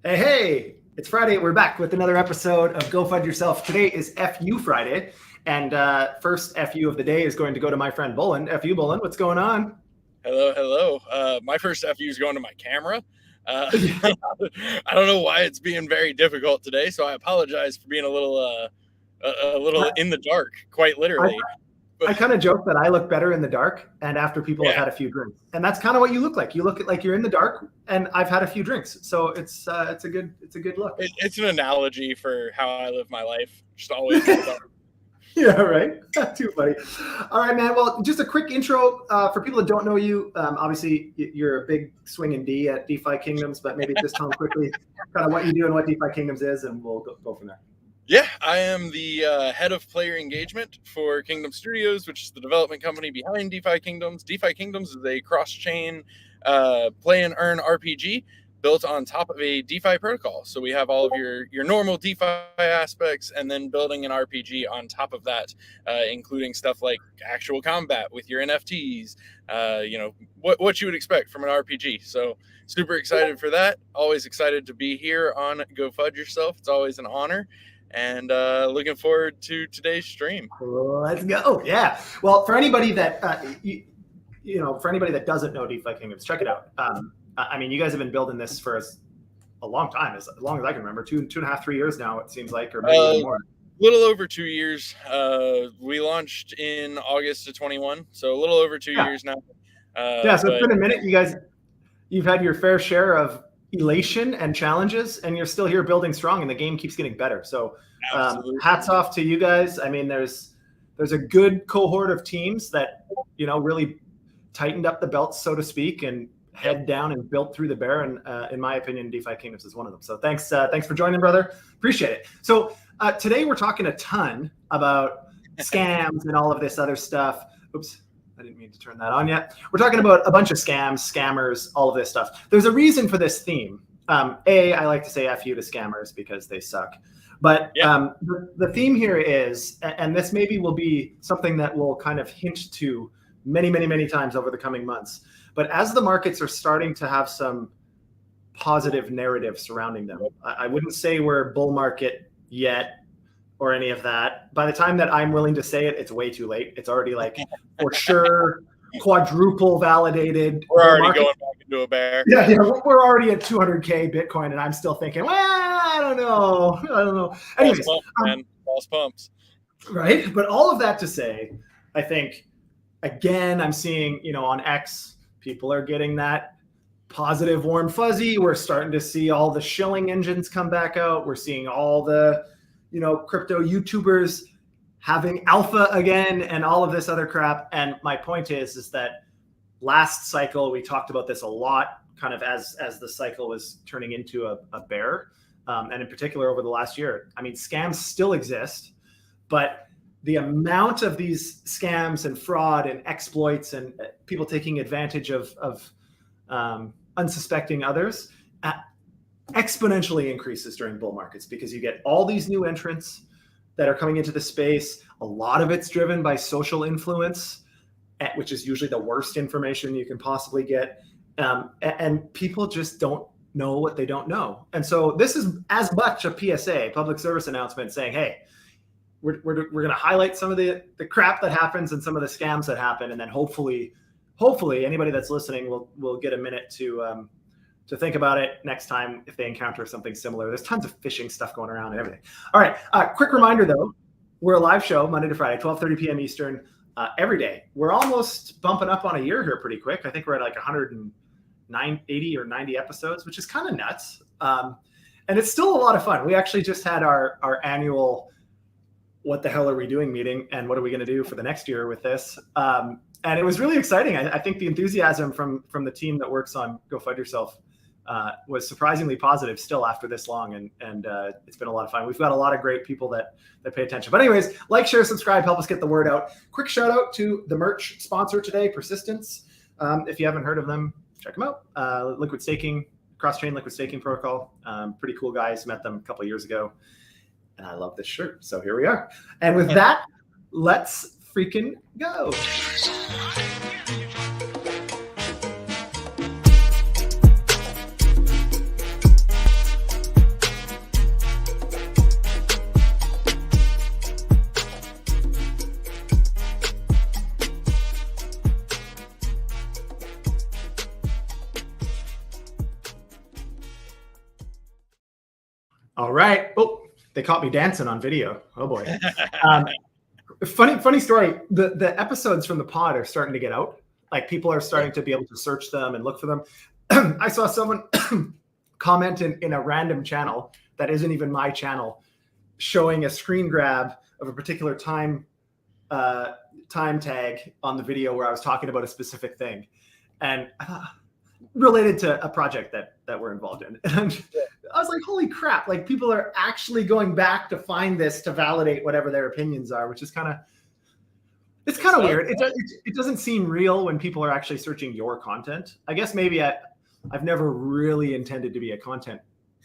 Hey, it's Friday. We're back with another episode of Go FUD Yourself. Today is FU Friday, and first FU of the day is going to go to my friend Bullen. FU Bullen, what's going on? Hello. My first FU is going to my camera. I don't know why it's being very difficult today, so I apologize for being a little in the dark, quite literally. I kind of joke that I look better in the dark and after people have had a few drinks, and that's kind of what you look like. You look like you're in the dark, and I've had a few drinks, so it's a good look. It's an analogy for how I live my life. Just always. Yeah, right. Too funny. All right, man. Well, just a quick intro for people that don't know you. Obviously, you're a big swinging D at DeFi Kingdoms, but maybe just tell them quickly kind of what you do and what DeFi Kingdoms is, and we'll go from there. Yeah, I am the head of player engagement for Kingdom Studios, which is the development company behind DeFi Kingdoms. DeFi Kingdoms is a cross-chain play and earn RPG built on top of a DeFi protocol. So we have all of your normal DeFi aspects, and then building an RPG on top of that, including stuff like actual combat with your NFTs, what you would expect from an RPG. So super excited for that. Always excited to be here on Go FUD Yourself. It's always an honor. And looking forward to today's stream. Let's go. Yeah. Well, for anybody that for anybody that doesn't know DeFi Kingdoms, check it out. I mean, you guys have been building this for a long time, as long as I can remember, two and a half, 3 years now, it seems like, or maybe even more. A little over 2 years. We launched in August of 21, so a little over 2 years now. So it's been a minute. You've had your fair share of elation and challenges, and you're still here building strong, and the game keeps getting better. So hats off to you guys. I mean, there's a good cohort of teams that really tightened up the belts, so to speak, and head down and built through the bear. And in my opinion, DeFi Kingdoms is one of them. So thanks for joining, brother. Appreciate it. So today we're talking a ton about scams and all of this other stuff. Oops, I didn't mean to turn that on yet. We're talking about a bunch of scams, scammers, all of this stuff. There's a reason for this theme. I like to say FU to scammers because they suck. But the theme here is, and this maybe will be something that we'll kind of hint to many, many, many times over the coming months. But as the markets are starting to have some positive narrative surrounding them, I wouldn't say we're bull market yet or any of that. By the time that I'm willing to say it, it's way too late. It's already like for sure quadruple validated. We're already going back into a bear. Yeah, we're already at 200K Bitcoin, and I'm still thinking, well, I don't know. Anyways, false pumps. Right, but all of that to say, I think again, I'm seeing on X, people are getting that positive warm fuzzy. We're starting to see all the shilling engines come back out. We're seeing all the crypto YouTubers having alpha again and all of this other crap. And my point is that last cycle, we talked about this a lot, kind of as the cycle was turning into a bear. And in particular over the last year, I mean, scams still exist, but the amount of these scams and fraud and exploits and people taking advantage of unsuspecting others exponentially increases during bull markets, because you get all these new entrants that are coming into the space. A lot of it's driven by social influence, which is usually the worst information you can possibly get. And people just don't know what they don't know. And so this is as much a PSA, public service announcement, saying, hey, we're going to highlight some of the crap that happens and some of the scams that happen. And then hopefully anybody that's listening will get a minute to think about it next time if they encounter something similar. There's tons of phishing stuff going around and everything. All right. Quick reminder, though. We're a live show Monday to Friday, 12:30 p.m. Eastern, every day. We're almost bumping up on a year here pretty quick. I think we're at like 180 or 90 episodes, which is kind of nuts. And it's still a lot of fun. We actually just had our annual what the hell are we doing meeting, and what are we going to do for the next year with this? And it was really exciting. I think the enthusiasm from the team that works on Go FUD Yourself was surprisingly positive still after this long, and it's been a lot of fun. We've got a lot of great people that pay attention. But anyways, like, share, subscribe, help us get the word out. Quick shout out to the merch sponsor today, Persistence. If you haven't heard of them, check them out. Liquid staking, cross-chain liquid staking protocol. Pretty cool guys. Met them a couple of years ago, and I love this shirt. So here we are. And with that, let's freaking go. All right. Oh, they caught me dancing on video. Oh boy. Funny story. The episodes from the pod are starting to get out. Like people are starting to be able to search them and look for them. I saw someone comment in a random channel that isn't even my channel, showing a screen grab of a particular time tag on the video where I was talking about a specific thing, and related to a project that we're involved in. And I was like, holy crap, like people are actually going back to find this to validate whatever their opinions are, which is kind of weird. It doesn't seem real when people are actually searching your content. I guess maybe I've never really intended to be a content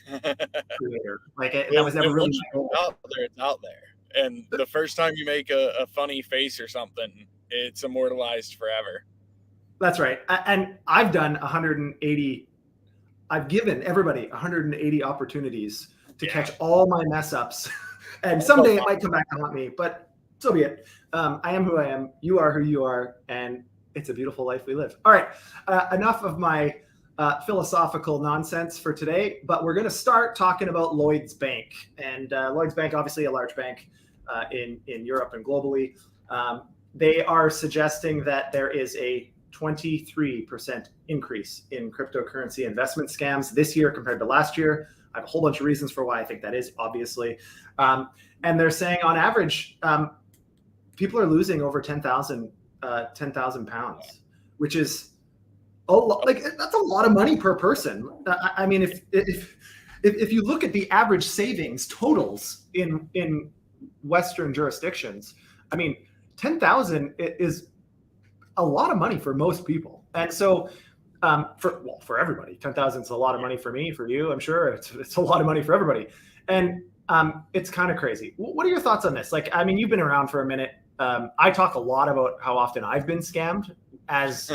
creator. Like that was never really my goal. It's out there. And the first time you make a funny face or something, it's immortalized forever. That's right. And I've done 180. I've given everybody 180 opportunities to catch all my mess ups. And someday it might come back to haunt me, but so be it. I am who I am. You are who you are. And it's a beautiful life we live. All right. Enough of my philosophical nonsense for today, but we're going to start talking about Lloyds Bank. And Lloyds Bank, obviously a large bank in Europe and globally. They are suggesting that there is a 23% increase in cryptocurrency investment scams this year compared to last year. I have a whole bunch of reasons for why I think that is, obviously. And they're saying on average, people are losing over 10,000 pounds, which is that's a lot of money per person. I mean, if you look at the average savings totals in Western jurisdictions, I mean, 10,000 is a lot of money for most people. And so for everybody, 10,000 is a lot of money for me, for you, I'm sure it's a lot of money for everybody. And it's kind of crazy. What are your thoughts on this? Like, I mean, you've been around for a minute. I talk a lot about how often I've been scammed as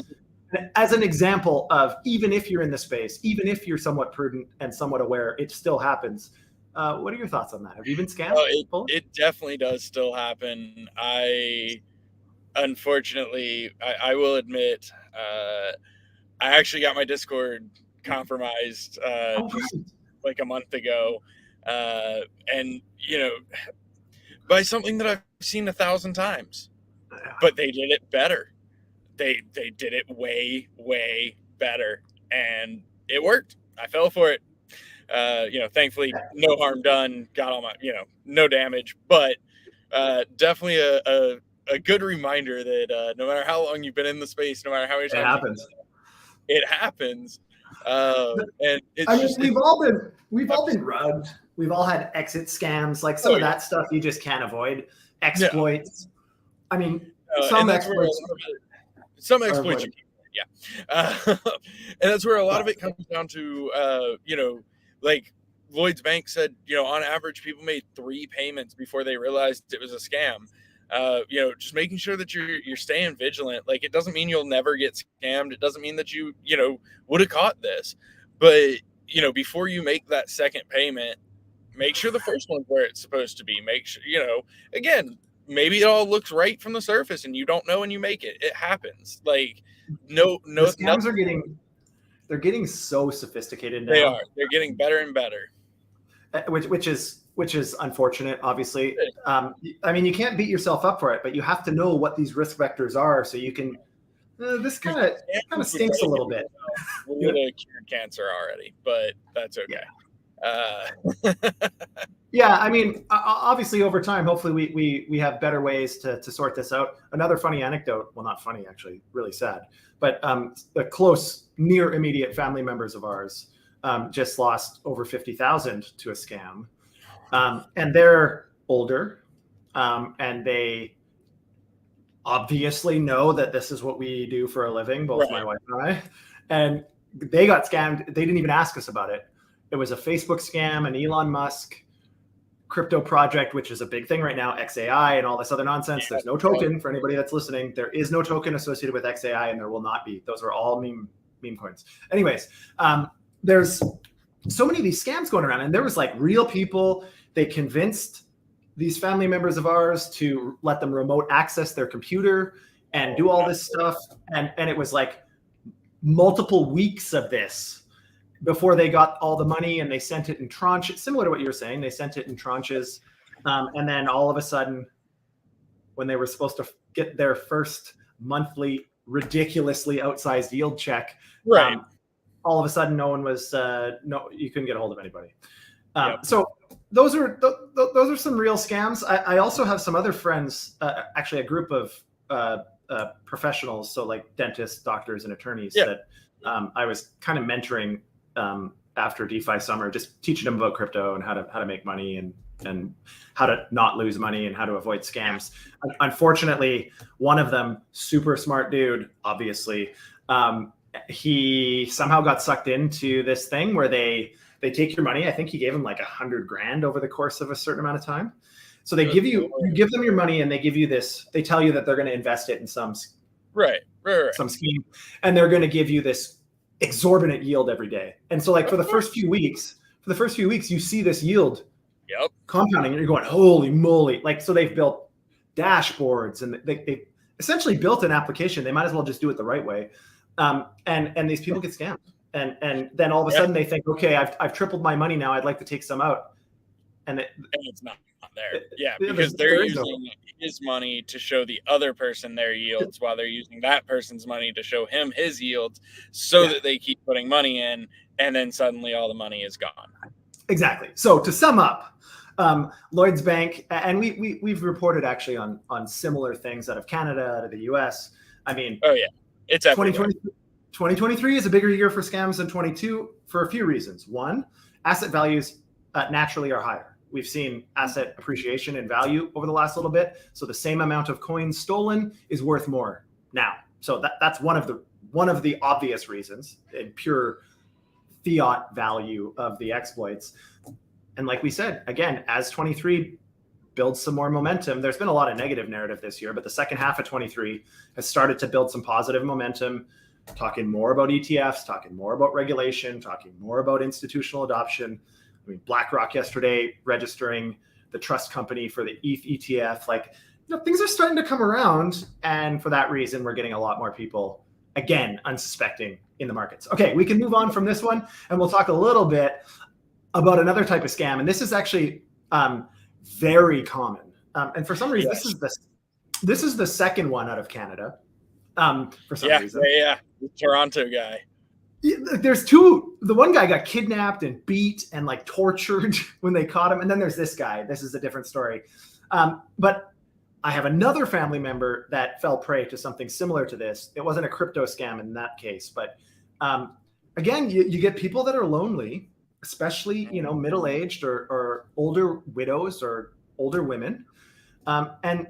an example of, even if you're in the space, even if you're somewhat prudent and somewhat aware, it still happens. What are your thoughts on that? Have you been scammed? It definitely does still happen. Unfortunately, I will admit, I actually got my Discord compromised like a month ago, and by something that I've seen 1,000 times, but they did it better. They did it way better, and it worked. I fell for it. Thankfully, no harm done. Got all my, no damage, but definitely a good reminder that no matter how long you've been in the space, no matter how many times it happens. And it's we've all been rugged. We've all had exit scams, like some of that stuff you just can't avoid. Exploits. Yeah. I mean, some exploits you can, and that's where a lot of it comes down to, like Lloyds Bank said, on average, people made 3 payments before they realized it was a scam. Just making sure that you're staying vigilant. Like, it doesn't mean you'll never get scammed. It doesn't mean that you would have caught this, but before you make that second payment, make sure the first one's where it's supposed to be. Make sure, again, maybe it all looks right from the surface and you don't know when you make it. It happens. Like, no, the scams are getting so sophisticated now. They are. They're getting better and better. Which is unfortunate, obviously. I mean, you can't beat yourself up for it, but you have to know what these risk vectors are so you can. This kind of stinks a little bit. We would have cured cancer already, but that's okay. Yeah, I mean, obviously, over time, hopefully, we have better ways to sort this out. Another funny anecdote. Well, not funny, actually, really sad. But the close, near immediate family members of ours just lost over 50,000 to a scam. And they're older, and they obviously know that this is what we do for a living, both my wife and I. And they got scammed. They didn't even ask us about it. It was a Facebook scam, an Elon Musk crypto project, which is a big thing right now, XAI and all this other nonsense. There's no token for anybody that's listening. There is no token associated with XAI, and there will not be. Those are all meme coins. Anyways, there's so many of these scams going around, and there was like real people. They convinced these family members of ours to let them remote access their computer and do all this stuff. And it was like multiple weeks of this before they got all the money, and they sent it in tranches, similar to what you were saying. They sent it in tranches. And then all of a sudden, when they were supposed to get their first monthly ridiculously outsized yield check, Right. all of a sudden no one was you couldn't get a hold of anybody. Yep. So those are some real scams. I also have some other friends, actually a group of professionals, so like dentists, doctors, and attorneys that I was kind of mentoring after DeFi summer, just teaching them about crypto and how to make money and how to not lose money and how to avoid scams. Unfortunately, one of them, super smart dude, obviously, he somehow got sucked into this thing where they take your money. I think he gave him like $100,000 over the course of a certain amount of time. So they you give them your money, and they give you this, they tell you that they're going to invest it in some some scheme, and they're going to give you this exorbitant yield every day. And so like for the first few weeks, you see this yield compounding, and you're going, holy moly. Like, so they've built dashboards, and they essentially built an application. They might as well just do it the right way. And these people get scammed. And then all of a sudden they think, okay, I've tripled my money now. I'd like to take some out. And it's not there. Yeah, because they're using his money to show the other person their yields, while they're using that person's money to show him his yields, so that they keep putting money in, and then suddenly all the money is gone. Exactly. So to sum up, Lloyd's Bank, and we've reported actually on similar things out of Canada, out of the US. I mean, it's everywhere. 2023 is a bigger year for scams than 22 for a few reasons. One, asset values naturally are higher. We've seen asset appreciation in value over the last little bit. So the same amount of coins stolen is worth more now. So that's one of the obvious reasons in pure fiat value of the exploits. And like we said, again, as 23 builds some more momentum, there's been a lot of negative narrative this year, but the second half of 23 has started to build some positive momentum, talking more about ETFs, talking more about regulation, talking more about institutional adoption. I mean, BlackRock yesterday registering the trust company for the ETH ETF. Like, things are starting to come around. And for that reason, we're getting a lot more people, again, unsuspecting in the markets. Okay, we can move on from this one, and we'll talk a little bit about another type of scam. And this is actually very common. And for some reason, this is the second one out of Canada. For some reason. The Toronto guy. There's two. The one guy got kidnapped and beat and like tortured when they caught him. And then there's this guy. This is a different story. But I have another family member that fell prey to something similar to this. It wasn't a crypto scam in that case. But again, you get people that are lonely, especially, middle-aged or older widows or older women. And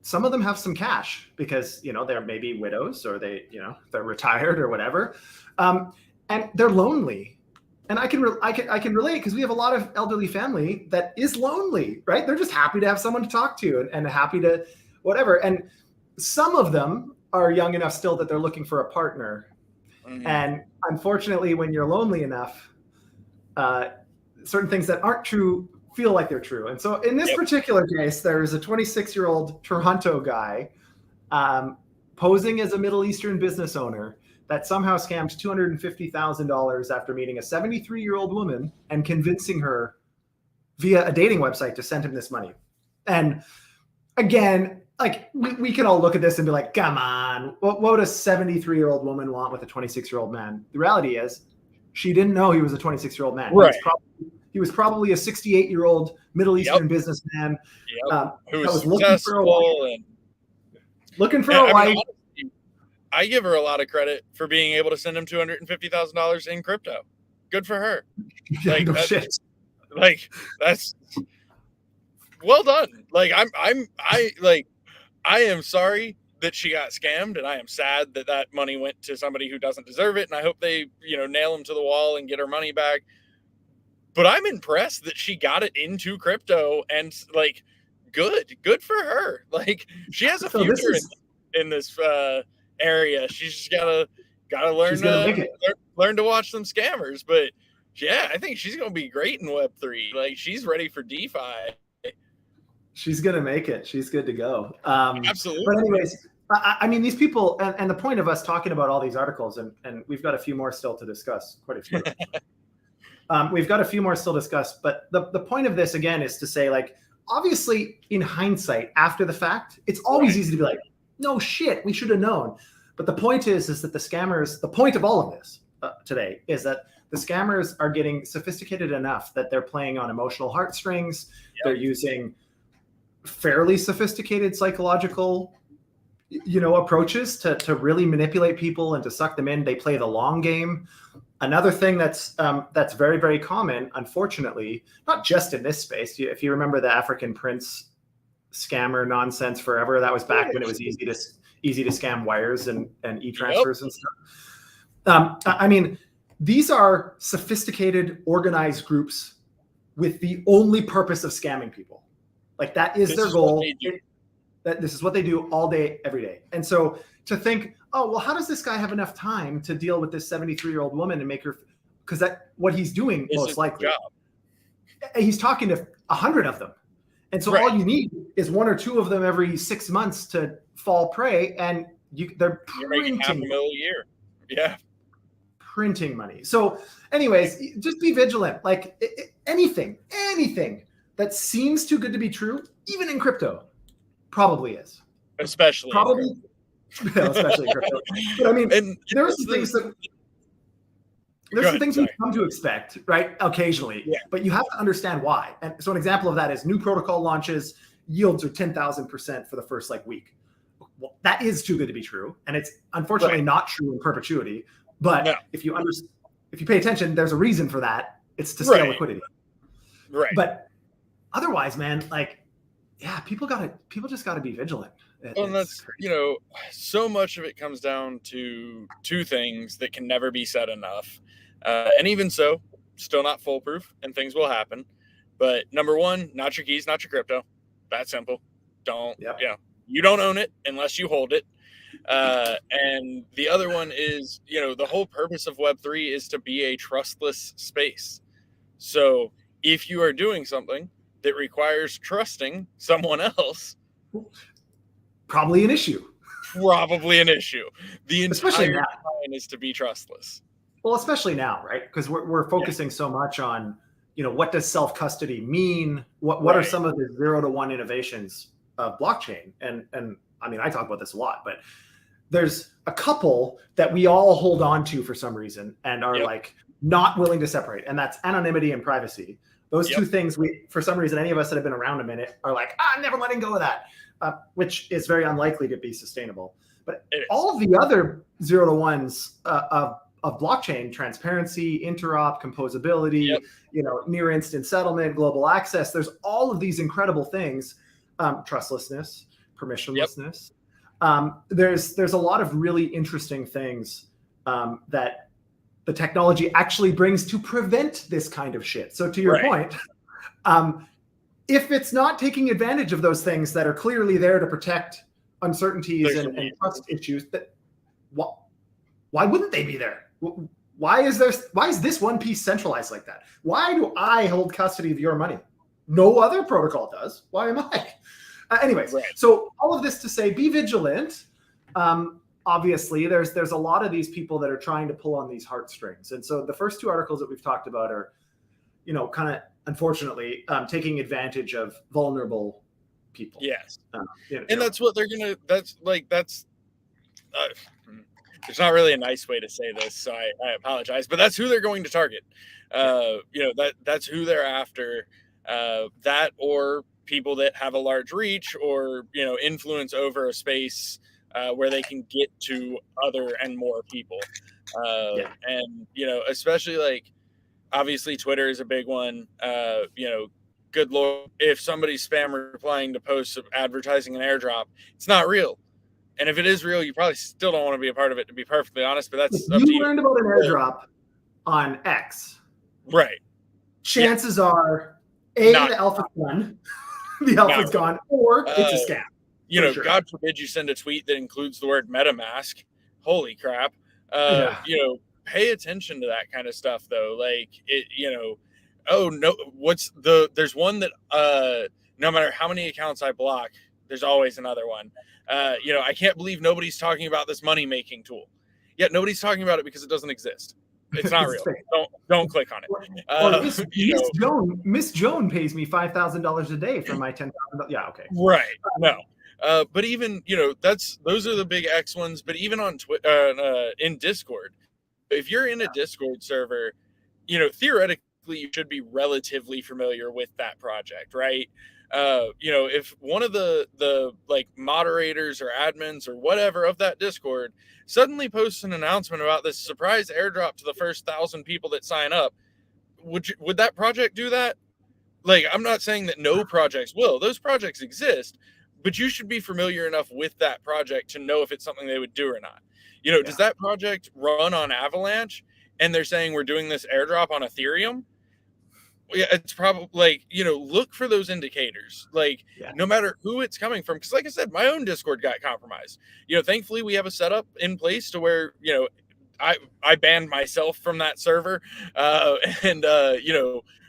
some of them have some cash because, they're maybe widows, or they're retired or whatever. And they're lonely. And I can relate, because we have a lot of elderly family that is lonely, right? They're just happy to have someone to talk to and happy to whatever. And some of them are young enough still that they're looking for a partner. Mm-hmm. And unfortunately, when you're lonely enough, certain things that aren't true feel like they're true. And so in this particular case, there's a 26-year-old Toronto guy posing as a Middle Eastern business owner that somehow scammed $250,000 after meeting a 73-year-old woman and convincing her via a dating website to send him this money. And again, like we can all look at this and be like, come on, what would a 73-year-old woman want with a 26-year-old man? The reality is she didn't know he was a 26-year-old man. Right. He was probably a 68-year-old Middle Eastern businessman who was successful looking for a wife. I give her a lot of credit for being able to send him $250,000 in crypto. Good for her. That's well done. Like I am sorry that she got scammed, and I am sad that money went to somebody who doesn't deserve it. And I hope they, nail him to the wall and get her money back. But I'm impressed that she got it into crypto, and good for her. Like, she has a future in this area. She's just gotta learn to watch some scammers. But yeah, I think she's gonna be great in Web3. Like, she's ready for DeFi. She's gonna make it. She's good to go. Absolutely. But anyways, I mean, these people, and the point of us talking about all these articles, and we've got a few more still to discuss, quite a few. We've got a few more still to discuss, but the point of this, again, is to say, like, obviously, in hindsight, after the fact, it's always easy to be like, no shit, we should have known. But the point is that the scammers, the point of all of this today is that the scammers are getting sophisticated enough that they're playing on emotional heartstrings. Yep. They're using fairly sophisticated psychological approaches to really manipulate people and to suck them in. They play the long game. Another thing that's very, very common, unfortunately, not just in this space. If you remember the African Prince scammer nonsense forever, that was back when it was easy to scam wires and e-transfers and stuff. I mean, these are sophisticated, organized groups with the only purpose of scamming people. Like, that is their goal. That this is what they do all day, every day. And so to think, oh, well, how does this guy have enough time to deal with this 73-year-old woman and make her, because that what he's doing most likely. He's talking to 100 of them. And so all you need is one or two of them every 6 months to fall prey, and they're printing $500,000 a year. Yeah. Printing money. So anyways, just be vigilant. Like anything that seems too good to be true, even in crypto, probably is. Especially in crypto. But I mean, there are some things that we've come to expect, right? Occasionally, but you have to understand why. And so an example of that is new protocol launches, yields are 10,000% for the first week. Well, that is too good to be true, and it's unfortunately not true in perpetuity. But if you pay attention, there's a reason for that. It's to scale liquidity. Right. But otherwise, man, people just gotta be vigilant. Well, and that's so much of it comes down to two things that can never be said enough. And even so, still not foolproof, and things will happen. But number one, not your keys, not your crypto. That simple. You don't own it unless you hold it. And the other one is, the whole purpose of Web3 is to be a trustless space. So if you are doing something that requires trusting someone else, probably an issue. The entire plan is to be trustless. Well, especially now, right? Because we're focusing so much on, what does self-custody mean? What are some of the 0 to 1 innovations of blockchain? And I mean, I talk about this a lot, but there's a couple that we all hold on to for some reason and are not willing to separate. And that's anonymity and privacy. Those two things, for some reason, any of us that have been around a minute are like, I'm never letting go of that, which is very unlikely to be sustainable. But all of the other 0 to 1s of blockchain, transparency, interop, composability, near instant settlement, global access, there's all of these incredible things, trustlessness, permissionlessness. There's a lot of really interesting things that the technology actually brings to prevent this kind of shit. So to your point, if it's not taking advantage of those things that are clearly there to protect uncertainties and trust issues, why wouldn't they be there? Why is this one piece centralized like that? Why do I hold custody of your money? No other protocol does. Why am I? Anyways, so all of this to say, be vigilant. Obviously, there's a lot of these people that are trying to pull on these heartstrings. And so the first two articles that we've talked about are, kind of, unfortunately, taking advantage of vulnerable people. Yes. And that's what they're going to, there's not really a nice way to say this, so I apologize, but that's who they're going to target. That's who they're after. That or people that have a large reach or, influence over a space where they can get to other and more people. And, especially obviously Twitter is a big one. Good Lord, if somebody's spam replying to posts of advertising an airdrop, it's not real. And if it is real, you probably still don't want to be a part of it, to be perfectly honest, but that's up to you. You learned about an airdrop on X. Right. Chances are, the alpha's gone. The alpha's gone, or it's a scam. God forbid you send a tweet that includes the word MetaMask. Holy crap. Pay attention to that kind of stuff, though. There's one that no matter how many accounts I block, There's always another one. I can't believe nobody's talking about this money-making tool. Yet nobody's talking about it because it doesn't exist. It's not real. Don't click on it. Or Miss Joan pays me $5,000 a day for my $10,000. Yeah, okay. Right. No. But even those are the big X ones. But even on in Discord, if you're in a Discord server, theoretically you should be relatively familiar with that project, right? If one of the like moderators or admins or whatever of that Discord suddenly posts an announcement about this surprise airdrop to the first 1,000 people that sign up, would that project do that? Like, I'm not saying that no projects will. Those projects exist, but you should be familiar enough with that project to know if it's something they would do or not. Does that project run on Avalanche and they're saying we're doing this airdrop on Ethereum? Yeah, it's probably like, look for those indicators, like no matter who it's coming from. Because like I said, my own Discord got compromised. Thankfully we have a setup in place to where, I banned myself from that server. And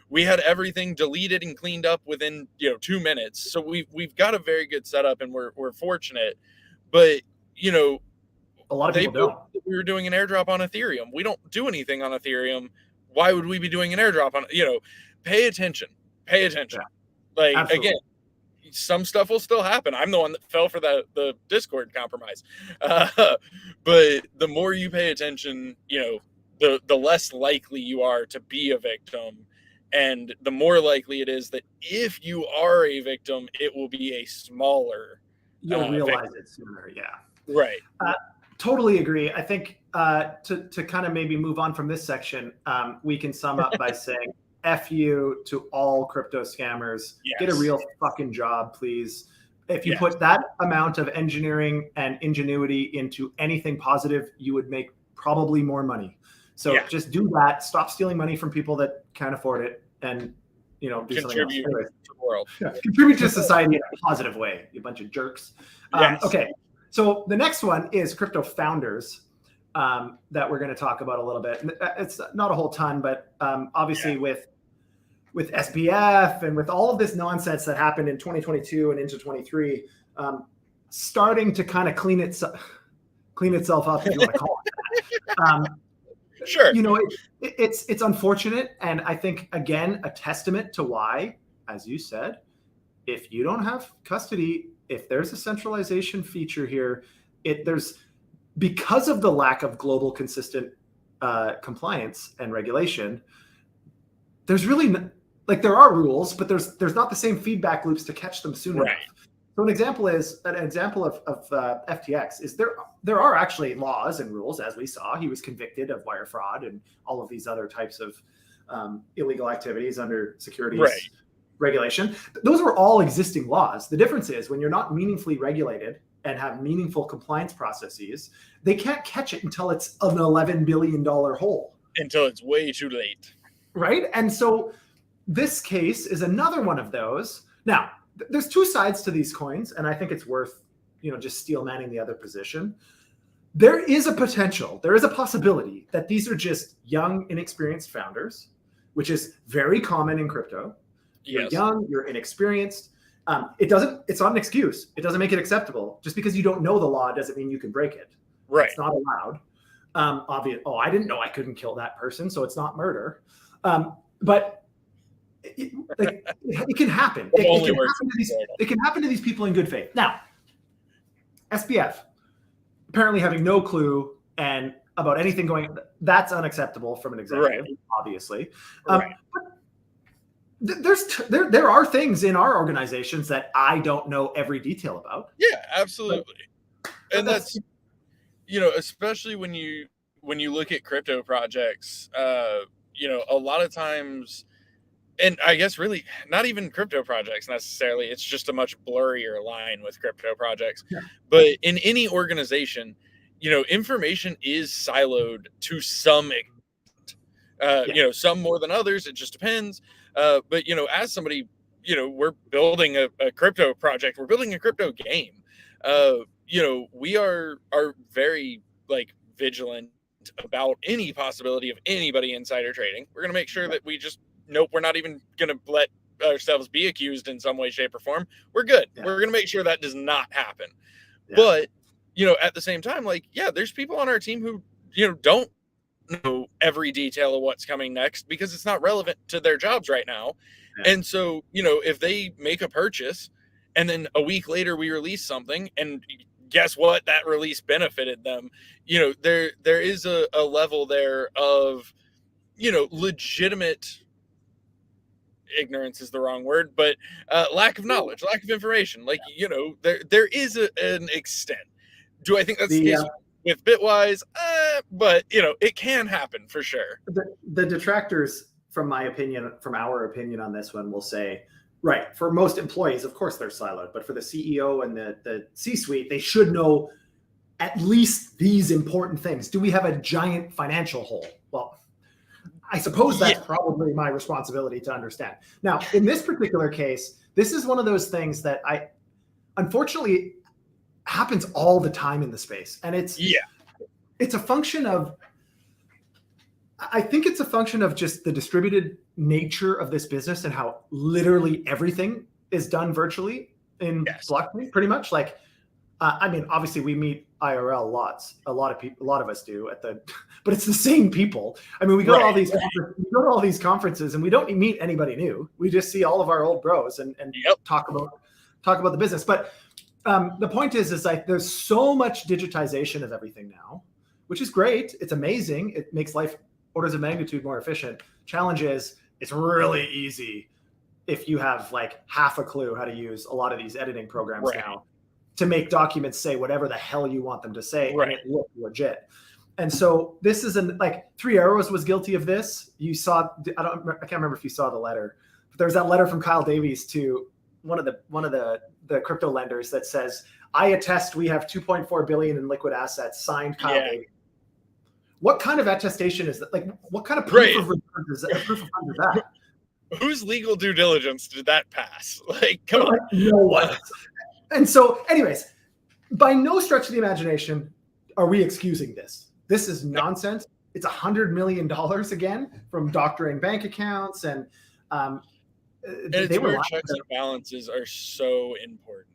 we had everything deleted and cleaned up within, 2 minutes. So we've got a very good setup and we're fortunate. But, a lot of people don't. We were doing an airdrop on Ethereum. We don't do anything on Ethereum. Why would we be doing an airdrop on, pay attention. Yeah. Like, absolutely. Again, some stuff will still happen. I'm the one that fell for the Discord compromise. But the more you pay attention, the less likely you are to be a victim. And the more likely it is that if you are a victim, it will be a smaller. You'll realize it sooner. Yeah. Right. Totally agree. I think to kind of maybe move on from this section, we can sum up by saying, F you to all crypto scammers. Yes. Get a real fucking job, please. If you put that amount of engineering and ingenuity into anything positive, you would make probably more money. So just do that. Stop stealing money from people that can't afford it, and do contribute something else. To the world. Yeah. Contribute to society in a positive way. You bunch of jerks. Yes. Okay. So the next one is crypto founders that we're going to talk about a little bit. It's not a whole ton, but obviously with SBF and with all of this nonsense that happened in 2022 and into 23, starting to kind of clean itself up, if you want to call it that. Sure. It's unfortunate, and I think again a testament to why, as you said, if you don't have custody, if there's a centralization feature here, there's because of the lack of global consistent compliance and regulation. There's really there are rules, but there's not the same feedback loops to catch them soon enough. So an example of FTX is there are actually laws and rules, as we saw. He was convicted of wire fraud and all of these other types of illegal activities under securities regulation. Those were all existing laws. The difference is when you're not meaningfully regulated and have meaningful compliance processes, they can't catch it until it's an $11 billion hole. Until it's way too late. Right? And so this case is another one of those. Now, there's two sides to these coins, and I think it's worth, just steel manning the other position. There is a possibility that these are just young, inexperienced founders, which is very common in crypto. You're young, you're inexperienced. It's not an excuse. It doesn't make it acceptable. Just because you don't know the law doesn't mean you can break it. Right. It's not allowed. Obvious. Oh, I didn't know I couldn't kill that person, so it's not murder. But it can happen. It can happen to these people in good faith. Now, SBF apparently having no clue and about anything going, that's unacceptable from an executive, obviously. There are things in our organizations that I don't know every detail about. Yeah, absolutely. And that's especially when you look at crypto projects, a lot of times, and I guess really not even crypto projects necessarily, it's just a much blurrier line with crypto projects. Yeah. But in any organization, information is siloed to some extent. Some more than others, it just depends. But as somebody, we're building a crypto project, we're building a crypto game. We are very vigilant about any possibility of anybody insider trading. We're going to make sure that we just, we're not even going to let ourselves be accused in some way, shape, or form, we're good. Yeah. We're going to make sure that does not happen. Yeah. But, at the same time, like, yeah, there's people on our team who, don't know every detail of what's coming next because it's not relevant to their jobs right now. Yeah. And so, if they make a purchase and then a week later we release something, and guess what? That release benefited them. There is a level there of, legitimate ignorance is the wrong word, but lack of knowledge, lack of information. Like, there is an extent. Do I think that's the case with Bitwise? But it can happen for sure. The detractors, from our opinion on this one, will say, right, for most employees, of course they're siloed, but for the CEO and the C-suite, they should know at least these important things. Do we have a giant financial hole? Well, I suppose that's probably my responsibility to understand. Now, in this particular case, this is one of those things that unfortunately happens all the time in the space. And it's a function of, I think it's a function of just the distributed nature of this business and how literally everything is done virtually in blockchain, pretty much. Like, obviously we meet IRL lots. A lot of us do but it's the same people. We go to all these conferences and we don't meet anybody new. We just see all of our old bros and talk about the business. But the point is like there's so much digitization of everything now, which is great. It's amazing. It makes life orders of magnitude more efficient. Challenge is it's really easy if you have like half a clue how to use a lot of these editing programs now to make documents say whatever the hell you want them to say and it look legit. And so this is like Three Arrows was guilty of this. You saw, I can't remember if you saw the letter, but there's that letter from Kyle Davies to one of the crypto lenders that says, I attest we have 2.4 billion in liquid assets, signed Kyle Davies. What kind of attestation is that? Like, what kind of proof of returns is that? Proof of funds is that? Whose legal due diligence did that pass? Like, come on. No one. And so, anyways, by no stretch of the imagination are we excusing this. This is nonsense. It's $100 million again from doctoring bank accounts, and it's where checks and balances are so important.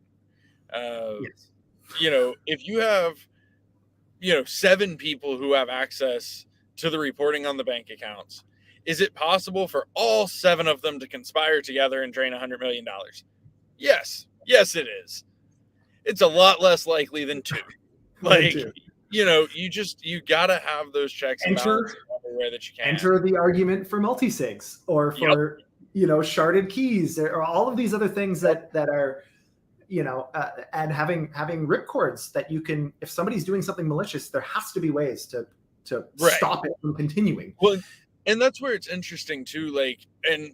If you have 7 people who have access to the reporting on the bank accounts, is it possible for all 7 of them to conspire together and drain $100 million? Yes, it is. It's a lot less likely than 2. Like, you gotta have those checks and balances everywhere that you can. Enter the argument for multi-sigs or for sharded keys or all of these other things that are and having ripcords that you can, if somebody's doing something malicious, there has to be ways to stop it from continuing. Well, and that's where it's interesting too. Like, and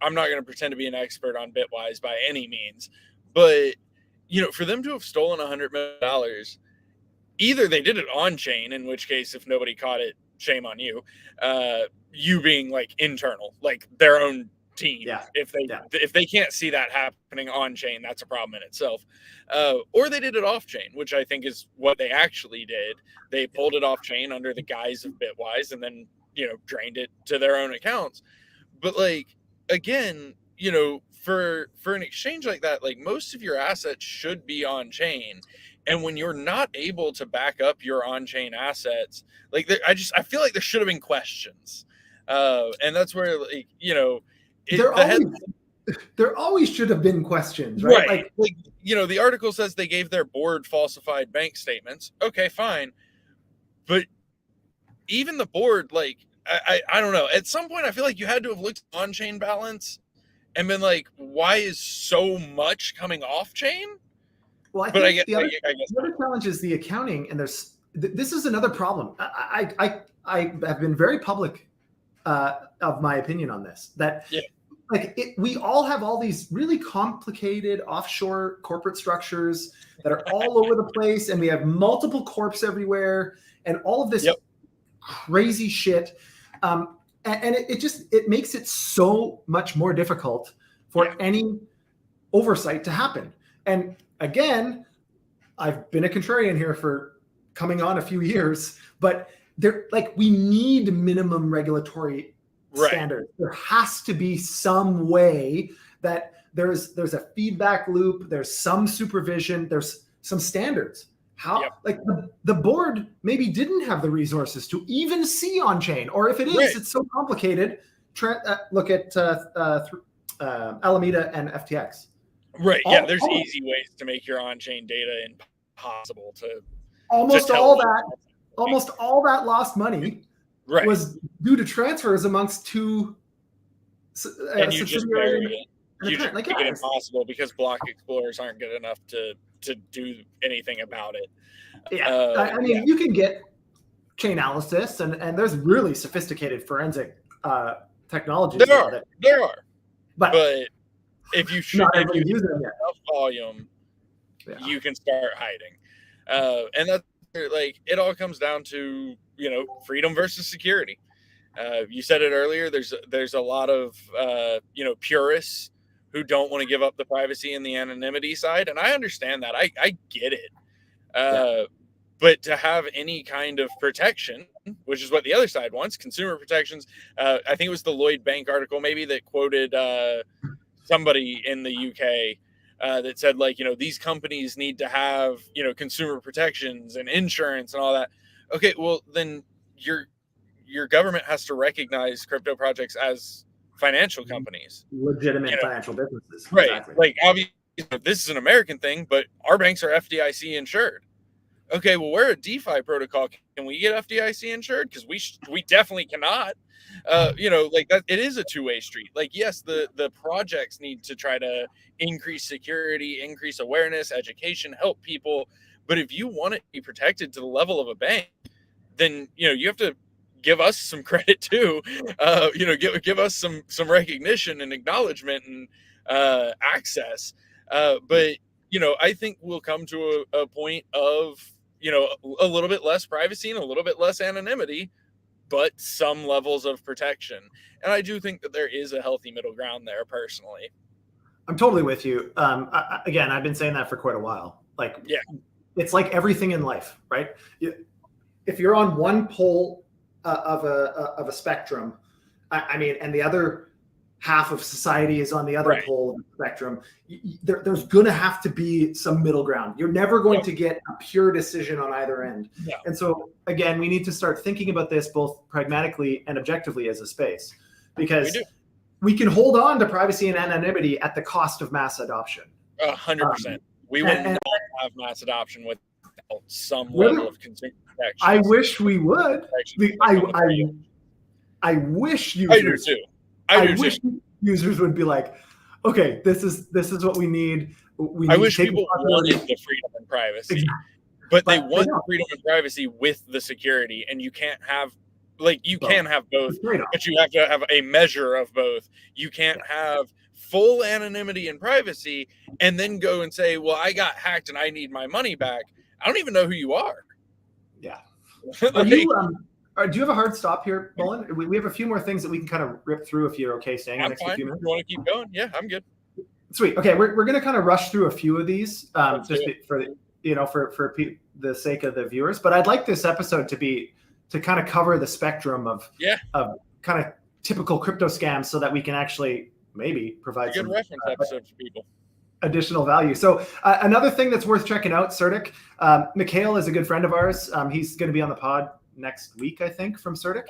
I'm not going to pretend to be an expert on Bitwise by any means, but for them to have stolen $100 million, either they did it on chain, in which case, if nobody caught it, shame on you. You being like internal, like their own team. If they can't see that happening on chain, that's a problem in itself. Or they did it off chain, which I think is what they actually did. They pulled it off chain under the guise of Bitwise and then drained it to their own accounts. But like, again, for an exchange like that, like most of your assets should be on chain. And when you're not able to back up your on-chain assets, like I feel like there should have been questions. And that's where, like, there always should have been questions, right? Like the article says they gave their board falsified bank statements. Okay, fine. But even the board, like, I don't know. At some point, I feel like you had to have looked at on-chain balance and been like, why is so much coming off-chain? Well, I think the other challenge is the accounting, and this is another problem. I have been very public of my opinion on this. We all have all these really complicated offshore corporate structures that are all over the place, and we have multiple corps everywhere, and all of this crazy shit. And it makes it so much more difficult for any oversight to happen. And again, I've been a contrarian here for coming on a few years, but we need minimum regulatory standards. There has to be some way that there's a feedback loop, there's some supervision, there's some standards. How like the board maybe didn't have the resources to even see on chain, or if it is, it's so complicated. Look at Alameda and FTX. Right. Yeah. There's easy ways to make your on-chain data impossible to. Almost all that lost money was due to transfers amongst two. And you just bury it. You just make it impossible because block explorers aren't good enough to do anything about it. Yeah, I mean, you can get chain analysis, and there's really sophisticated forensic technologies. There are, but if you should use enough volume, you can start hiding, and that's like it all comes down to freedom versus security. You said it earlier. There's a lot of purists who don't want to give up the privacy and the anonymity side, and I understand that. I get it. But to have any kind of protection, which is what the other side wants, consumer protections. I think it was the Lloyd Bank article maybe that quoted somebody in the UK that said these companies need to have consumer protections and insurance and all that. Okay, well then your government has to recognize crypto projects as financial companies, legitimate financial businesses, right? Exactly. Like obviously this is an American thing, but our banks are FDIC insured. Okay, well, we're a DeFi protocol. Can we get FDIC insured? Because we definitely cannot. Like that. It is a two-way street. Like, yes, the projects need to try to increase security, increase awareness, education, help people. But if you want it to be protected to the level of a bank, then you have to give us some credit too. Give us some recognition and acknowledgement and access. But I think we'll come to a point of a little bit less privacy and a little bit less anonymity, but some levels of protection. And I do think that there is a healthy middle ground there. Personally, I'm totally with you. Again, I've been saying that for quite a while. It's like everything in life, right? If you're on one pole of a spectrum, I mean, and the other half of society is on the other pole of the spectrum, there's going to have to be some middle ground. You're never going to get a pure decision on either end. And so again, we need to start thinking about this both pragmatically and objectively as a space, because we can hold on to privacy and anonymity at the cost of mass adoption. 100%. We would not have mass adoption without some level of consumer protection. I wish we would. I wish users. I do too. I wish users would be like, okay, this is what we need. I wish people wanted the freedom and privacy, but they want the freedom and privacy with the security, and you can't have can have both, but you have to have a measure of both. You can't have full anonymity and privacy and then go and say, well, I got hacked and I need my money back. I don't even know who you are. Yeah. Do you have a hard stop here, Bullen? We have a few more things that we can kind of rip through if you're okay staying the next few minutes. You want to keep going? Yeah, I'm good. Sweet. Okay, we're going to kind of rush through a few of these just for the sake of the viewers. But I'd like this episode to kind of cover the spectrum of kind of typical crypto scams, so that we can actually maybe provide some reference episode for people. Additional value. So another thing that's worth checking out, Certic. Mikhail is a good friend of ours. He's going to be on the pod next week, I think, from Certic.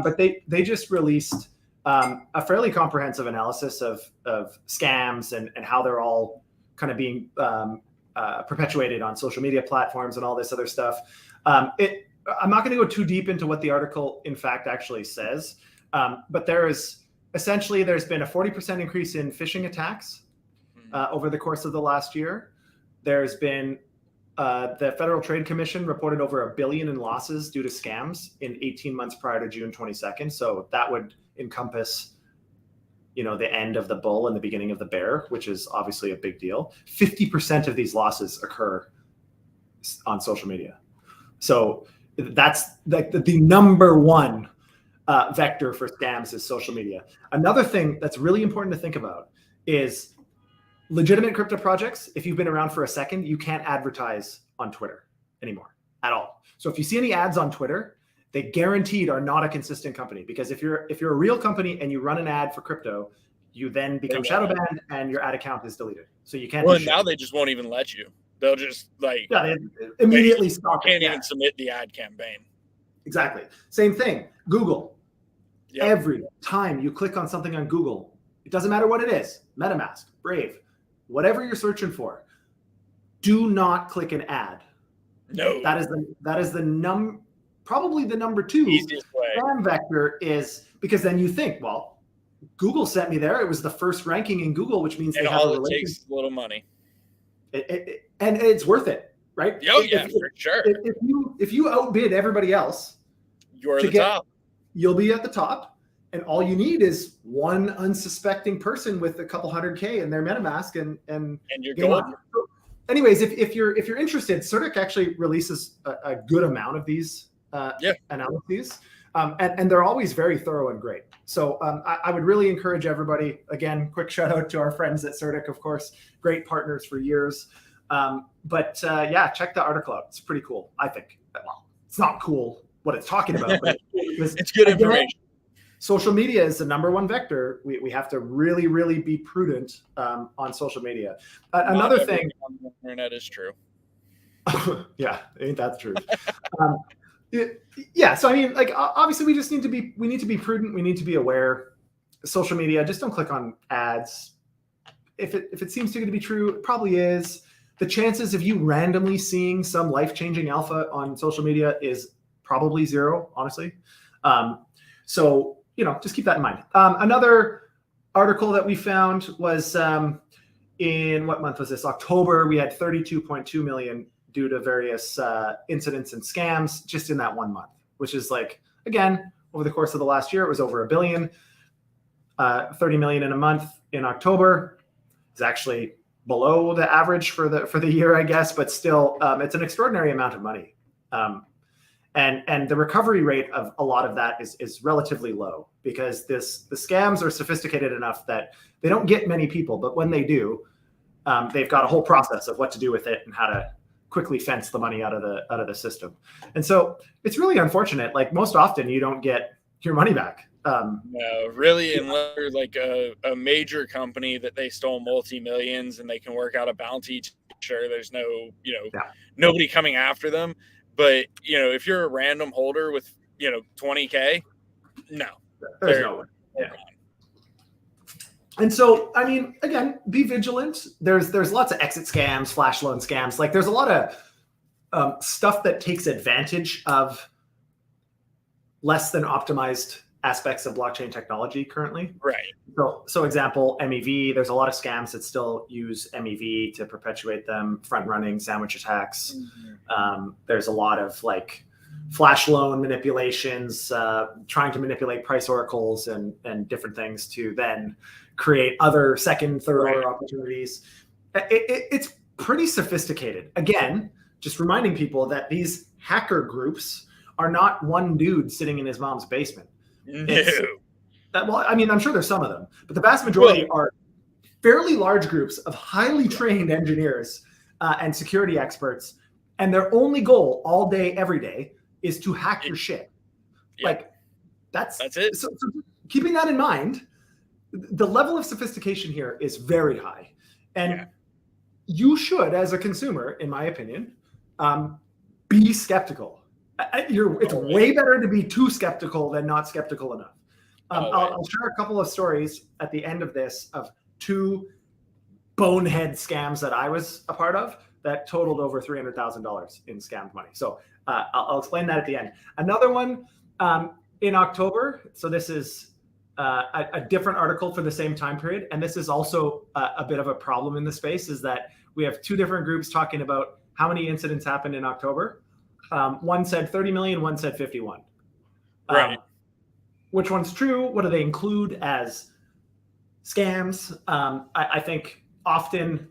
But they just released a fairly comprehensive analysis of scams and how they're all kind of being perpetuated on social media platforms and all this other stuff. I'm not going to go too deep into what the article in fact actually says, but there's been a 40% increase in phishing attacks over the course of the last year. There's been the Federal Trade Commission reported over $1 billion in losses due to scams in 18 months prior to June 22nd. So that would encompass, the end of the bull and the beginning of the bear, which is obviously a big deal. 50% of these losses occur on social media. So that's like the number one vector for scams is social media. Another thing that's really important to think about is legitimate crypto projects. If you've been around for a second, you can't advertise on Twitter anymore at all. So if you see any ads on Twitter, they guaranteed are not a consistent company, because if you're a real company and you run an ad for crypto, you then become shadow banned and your ad account is deleted. So you can't. Well, now they just won't even let you. They'll just like they immediately stop. You can't even submit the ad campaign. Exactly. Same thing. Google. Yep. Every time you click on something on Google, it doesn't matter what it is, MetaMask, Brave, whatever you're searching for, do not click an ad. No. That is probably the number 2 spam vector, is because then you think, well, Google sent me there. It was the first ranking in Google, which means they have a relationship. Takes a little money. And it's worth it, right? Oh, yeah, for sure. If you outbid everybody else, you're at the top. You'll be at the top. And all you need is one unsuspecting person with a couple $100K in their MetaMask, and you're golden. Anyways, if you're interested, CertiK actually releases a good amount of these analyses, and they're always very thorough and great. So I would really encourage everybody. Again, quick shout out to our friends at CertiK, of course, great partners for years. But check the article out. It's pretty cool, I think. Well, it's not cool what it's talking about, but it's good information. Social media is the number 1 vector. We have to really, really be prudent on social media. Another thing on the internet is true. Yeah, ain't that the truth? So I mean, like, obviously we need to be prudent. We need to be aware. Social media, just don't click on ads. If it seems too good to be true, it probably is. The chances of you randomly seeing some life-changing alpha on social media is probably 0, honestly. So, just keep that in mind. Another article that we found was in, what month was this? October. We had 32.2 million due to various incidents and scams just in that 1 month, which is like, again, over the course of the last year, it was over $1 billion. 30 million in a month in October is actually below the average for the year, I guess, but still, it's an extraordinary amount of money. And the recovery rate of a lot of that is relatively low, because the scams are sophisticated enough that they don't get many people, but when they do, they've got a whole process of what to do with it and how to quickly fence the money out of the system. And so it's really unfortunate. Like, most often you don't get your money back. No, really, unless you're like a major company that they stole multi-millions and they can work out a bounty. Sure, there's no, nobody coming after them. But, if you're a random holder with, 20K, no. There's no way. Yeah. And so, I mean, again, be vigilant. There's lots of exit scams, flash loan scams. Like, there's a lot of stuff that takes advantage of less than optimized aspects of blockchain technology currently. Right. So example, MEV, there's a lot of scams that still use MEV to perpetuate them, front-running sandwich attacks. Mm-hmm. There's a lot of like flash loan manipulations, trying to manipulate price oracles and different things to then create other second, third order opportunities. It's pretty sophisticated. Again, just reminding people that these hacker groups are not one dude sitting in his mom's basement. No. Well, I mean, I'm sure there's some of them, but the vast majority are fairly large groups of highly trained engineers and security experts, and their only goal all day, every day, is to hack your shit. Yeah. Like, that's it. So keeping that in mind, the level of sophistication here is very high, and you should, as a consumer, in my opinion, be skeptical. It's way better to be too skeptical than not skeptical enough. I'll share a couple of stories at the end of this of 2 bonehead scams that I was a part of that totaled over $300,000 in scammed money. So I'll explain that at the end. Another one in October. So this is a different article for the same time period. And this is also a bit of a problem in the space, is that we have 2 different groups talking about how many incidents happened in October. One said 30 million, one said 51. Right. Which one's true? What do they include as scams? I think often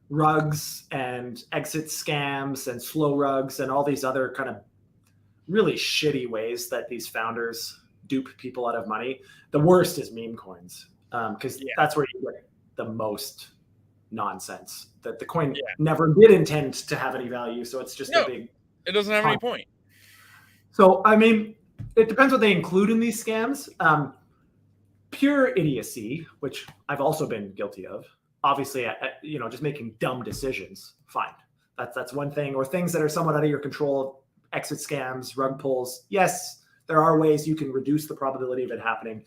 rugs and exit scams and slow rugs and all these other kind of really shitty ways that these founders dupe people out of money. The worst is meme coins, because that's where you get the most nonsense, that the coin never did intend to have any value. So it's just a big... It doesn't have any point. So, I mean, it depends what they include in these scams. Pure idiocy, which I've also been guilty of. Obviously, just making dumb decisions. Fine, that's one thing. Or things that are somewhat out of your control, exit scams, rug pulls. Yes, there are ways you can reduce the probability of it happening,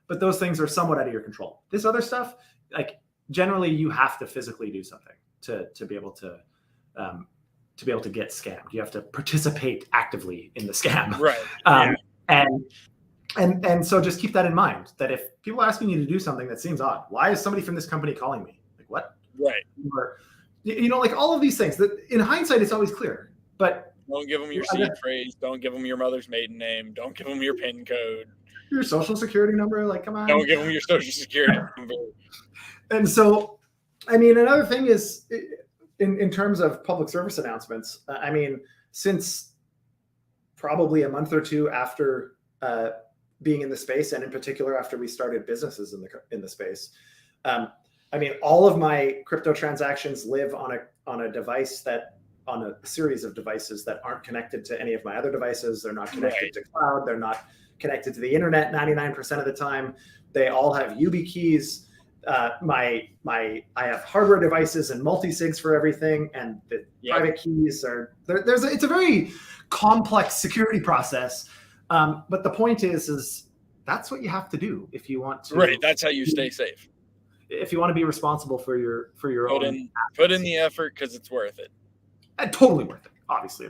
but those things are somewhat out of your control. This other stuff, like generally, you have to physically do something to be able to get scammed. You have to participate actively in the scam. Right. And so just keep that in mind, that if people are asking you to do something that seems odd, why is somebody from this company calling me? Like, what? Right. Or, like all of these things that in hindsight, it's always clear, but don't give them your seed phrase. Don't give them your mother's maiden name. Don't give them your PIN code. Your social security number. Like, come on. Don't give them your social security number. And so, another thing is in terms of public service announcements, since probably a month or two after, being in the space, and in particular after we started businesses in the space, all of my crypto transactions live on a series of devices that aren't connected to any of my other devices. They're not connected to cloud. They're not connected to the internet 99% of the time. They all have YubiKeys. I have hardware devices and multi-sigs for everything, and the private keys are there. It's a very complex security process. But the point is that's what you have to do if you want to. Right. That's how you stay safe. If you want to be responsible for your own. Put in the effort because it's worth it. Totally worth it. Obviously,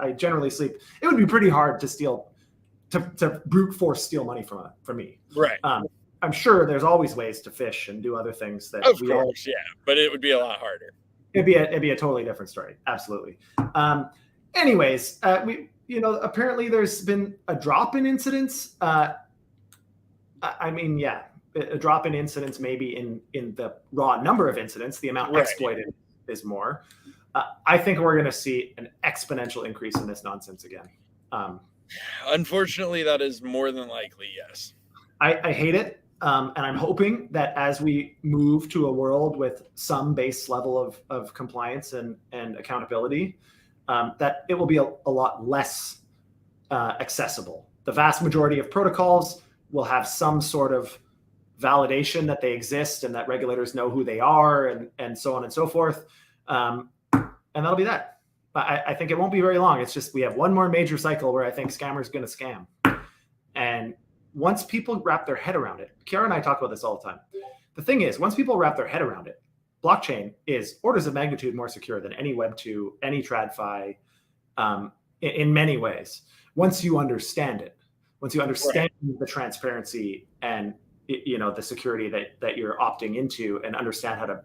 I generally sleep. It would be pretty hard to steal, to brute force steal money from me. Right. I'm sure there's always ways to fish and do other things that. Of course, but it would be a lot harder. It'd be a totally different story. Absolutely. Anyways, apparently there's been a drop in incidents. A drop in incidents, maybe in the raw number of incidents. The amount exploited is more. I think we're going to see an exponential increase in this nonsense again. Unfortunately, that is more than likely, yes. I hate it. And I'm hoping that as we move to a world with some base level of compliance and accountability, that it will be a lot less accessible. The vast majority of protocols will have some sort of validation that they exist and that regulators know who they are and so on and so forth. And that'll be that. But I think it won't be very long. It's just we have one more major cycle where I think scammers going to scam. And once people wrap their head around it, Ceara and I talk about this all the time. The thing is, once people wrap their head around it, blockchain is orders of magnitude more secure than any Web2, any TradFi, in many ways. Once you understand it, once you understand the transparency and the security that you're opting into, and understand how to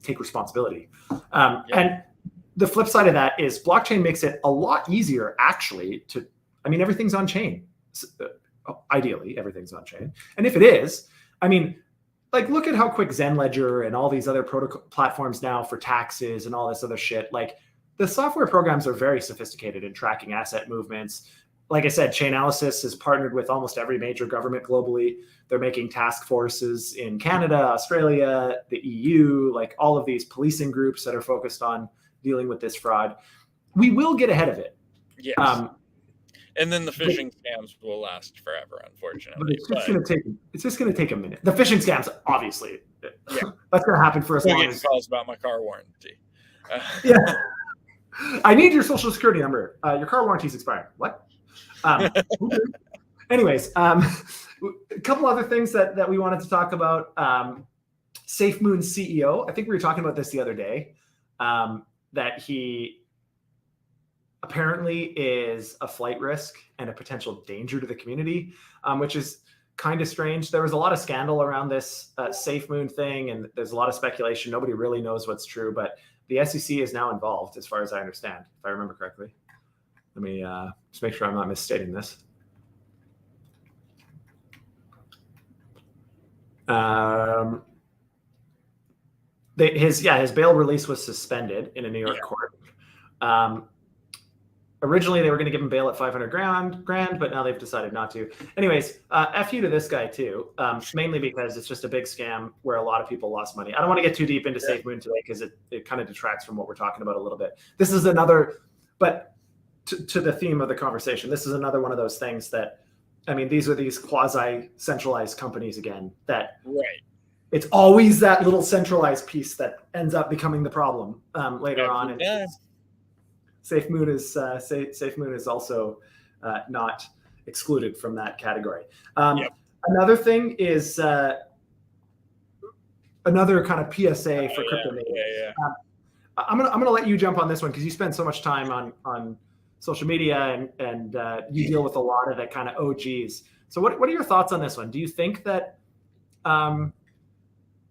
take responsibility. And the flip side of that is blockchain makes it a lot easier, actually, everything's on chain. Ideally, everything's on chain. And if it is, look at how quick Zenledger and all these other protocol platforms now for taxes and all this other shit. Like, the software programs are very sophisticated in tracking asset movements. Like I said, Chainalysis has partnered with almost every major government globally. They're making task forces in Canada, Australia, the EU, like all of these policing groups that are focused on dealing with this fraud. We will get ahead of it. Yes. And then the phishing scams will last forever, unfortunately. It's just going to take a minute. The phishing scams, obviously, that's going to happen for as long as. Calls about my car warranty. I need your social security number. Your car warranty is expired. What? Anyways, a couple other things that we wanted to talk about. SafeMoon's CEO, I think we were talking about this the other day, that he apparently is a flight risk and a potential danger to the community, which is kind of strange. There was a lot of scandal around this SafeMoon thing, and there's a lot of speculation. Nobody really knows what's true, but the SEC is now involved, as far as I understand, if I remember correctly. Let me just make sure I'm not misstating this. His bail release was suspended in a New York court. Originally, they were going to give him bail at $500 grand, but now they've decided not to. Anyways, F you to this guy too, mainly because it's just a big scam where a lot of people lost money. I don't want to get too deep into SafeMoon today because it kind of detracts from what we're talking about a little bit. This is another, but to the theme of the conversation, this is another one of those things that, I mean, these are these quasi-centralized companies again, that Right. it's always that little centralized piece that ends up becoming the problem later on. And SafeMoon is also not excluded from that category. Yep. Another thing is another kind of PSA for crypto natives. I'm gonna let you jump on this one because you spend so much time on social media and you deal with a lot of the kind of OGs. So what are your thoughts on this one? Do you think that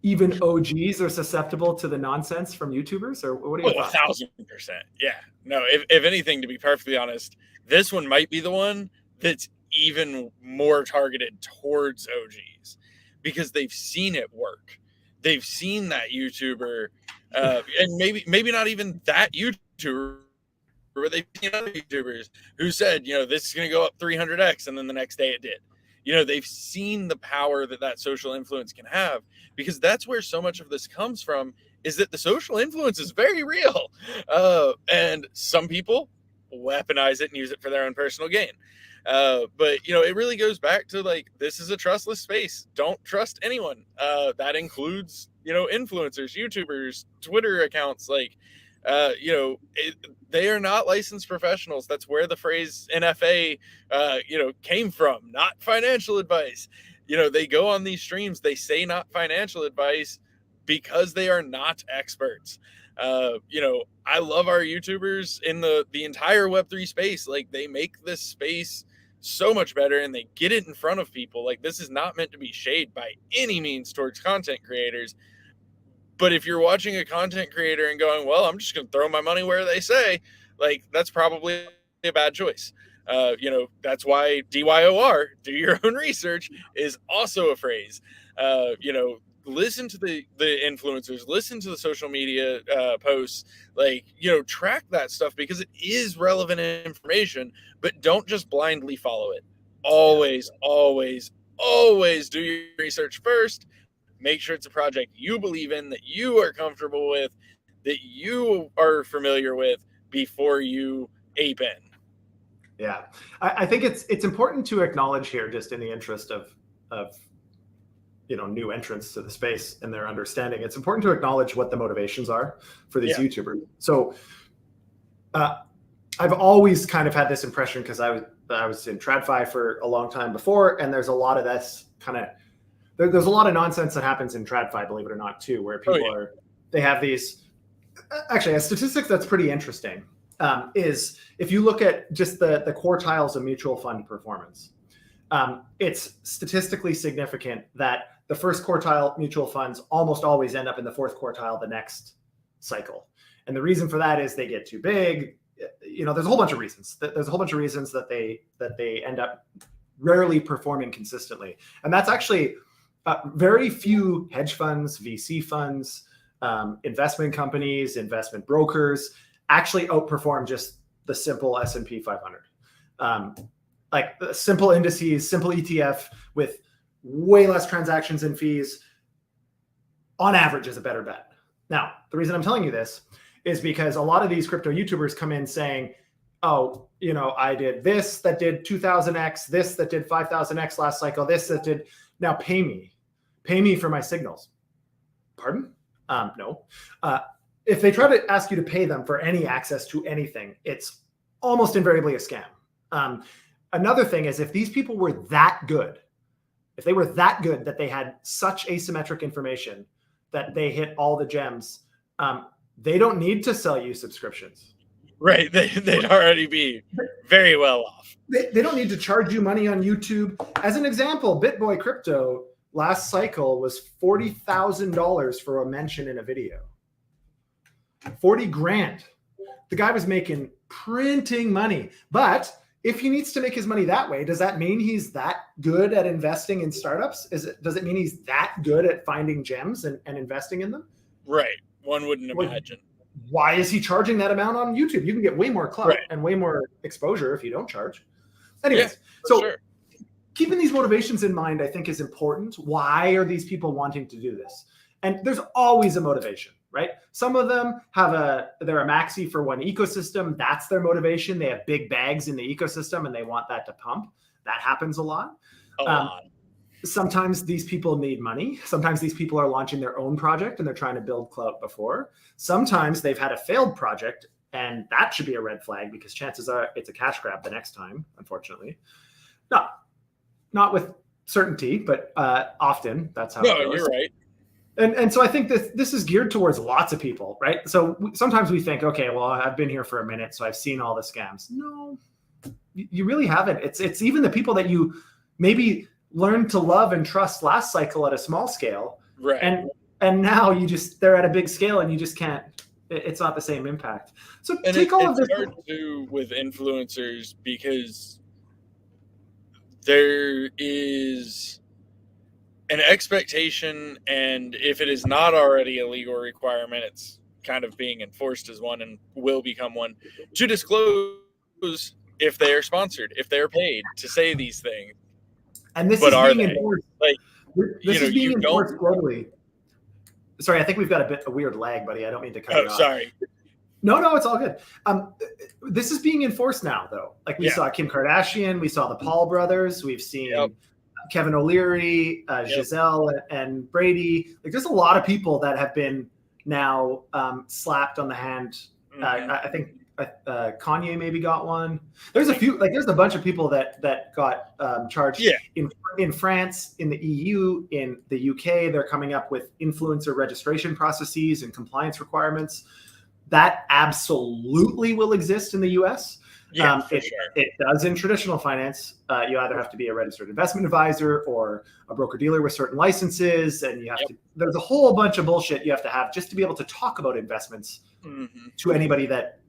even OGs are susceptible to the nonsense from YouTubers, or what are your thoughts? 1,000%. Yeah. No, if anything, to be perfectly honest, this one might be the one that's even more targeted towards OGs because they've seen it work. They've seen that YouTuber, and maybe not even that YouTuber, but they've seen other YouTubers who said, this is going to go up 300x, and then the next day it did. They've seen the power that social influence can have, because that's where so much of this comes from, is that the social influence is very real. And some people weaponize it and use it for their own personal gain. But it really goes back to, like, this is a trustless space. Don't trust anyone. That includes, influencers, YouTubers, Twitter accounts, like, they are not licensed professionals. That's where the phrase NFA, came from, not financial advice. They go on these streams, they say not financial advice because they are not experts. I love our YouTubers in the entire Web3 space. Like, they make this space so much better and they get it in front of people. Like, this is not meant to be shade by any means towards content creators. But if you're watching a content creator and going, well, I'm just going to throw my money where they say, like, that's probably a bad choice. That's why DYOR, do your own research, is also a phrase. Listen to the influencers, listen to the social media posts, like, track that stuff because it is relevant information, but don't just blindly follow it. Always, always, always do your research first. Make sure it's a project you believe in, that you are comfortable with, that you are familiar with before you ape in. Yeah, I think it's important to acknowledge here, just in the interest of new entrants to the space and their understanding. It's important to acknowledge what the motivations are for these YouTubers. So I've always kind of had this impression, because I was in TradFi for a long time before, and there's a lot of this kind of. There's a lot of nonsense that happens in TradFi, believe it or not, too, where people they have these. Actually, a statistic that's pretty interesting is if you look at just the quartiles of mutual fund performance, it's statistically significant that the first quartile mutual funds almost always end up in the fourth quartile the next cycle. And the reason for that is they get too big. There's a whole bunch of reasons. There's a whole bunch of reasons that they end up rarely performing consistently. And that's actually very few hedge funds, VC funds, investment companies, investment brokers actually outperform just the simple S&P 500. Like simple indices, simple ETF with way less transactions and fees, on average, is a better bet. Now, the reason I'm telling you this is because a lot of these crypto YouTubers come in saying, oh, I did this that did 2000x, this that did 5000x last cycle, this that did, now pay me. Pay me for my signals. Pardon? No. If they try to ask you to pay them for any access to anything, it's almost invariably a scam. Another thing is, if these people were that good, if they were that good that they had such asymmetric information that they hit all the gems, they don't need to sell you subscriptions. Right. They'd already be very well off. They don't need to charge you money on YouTube. As an example, BitBoy Crypto last cycle was $40,000 for a mention in a video. 40 grand. The guy was making printing money. But if he needs to make his money that way, does that mean he's that good at investing in startups? Does it mean he's that good at finding gems and investing in them? Right. One wouldn't imagine. Why is he charging that amount on YouTube? You can get way more clout and way more exposure if you don't charge. Anyways, keeping these motivations in mind, I think, is important. Why are these people wanting to do this? And there's always a motivation. right? Some of them they're a maxi for one ecosystem. That's their motivation. They have big bags in the ecosystem and they want that to pump. That happens a lot. A lot. Sometimes these people need money. Sometimes these people are launching their own project and they're trying to build clout before. Sometimes they've had a failed project, and that should be a red flag because chances are it's a cash grab the next time, unfortunately. Not with certainty, but often that's how it goes. You're right. And so I think this is geared towards lots of people, right? So sometimes we think, okay, well, I've been here for a minute, so I've seen all the scams. No, you really haven't. It's even the people that you maybe learned to love and trust last cycle at a small scale. Right. And now they're at a big scale and you just can't, it's not the same impact. So take all of this. It's hard to with influencers because there is an expectation, and if it is not already a legal requirement, it's kind of being enforced as one and will become one, to disclose if they are sponsored, if they're paid to say these things. And this is being enforced. Like, this is being enforced globally. Sorry, I think we've got a weird lag, buddy. I don't mean to cut you off. Sorry. No, it's all good. This is being enforced now, though. Like we saw Kim Kardashian, we saw the Paul brothers, we've seen Kevin O'Leary, Giselle, and Brady. Like, there's a lot of people that have been now slapped on the hand. I think Kanye maybe got one. There's a few. Like, there's a bunch of people that got charged in France, in the EU, in the UK. They're coming up with influencer registration processes and compliance requirements. That absolutely will exist in the US. It does in traditional finance. You either have to be a registered investment advisor or a broker dealer with certain licenses, and you have to. There's a whole bunch of bullshit you have to have just to be able to talk about investments to anybody that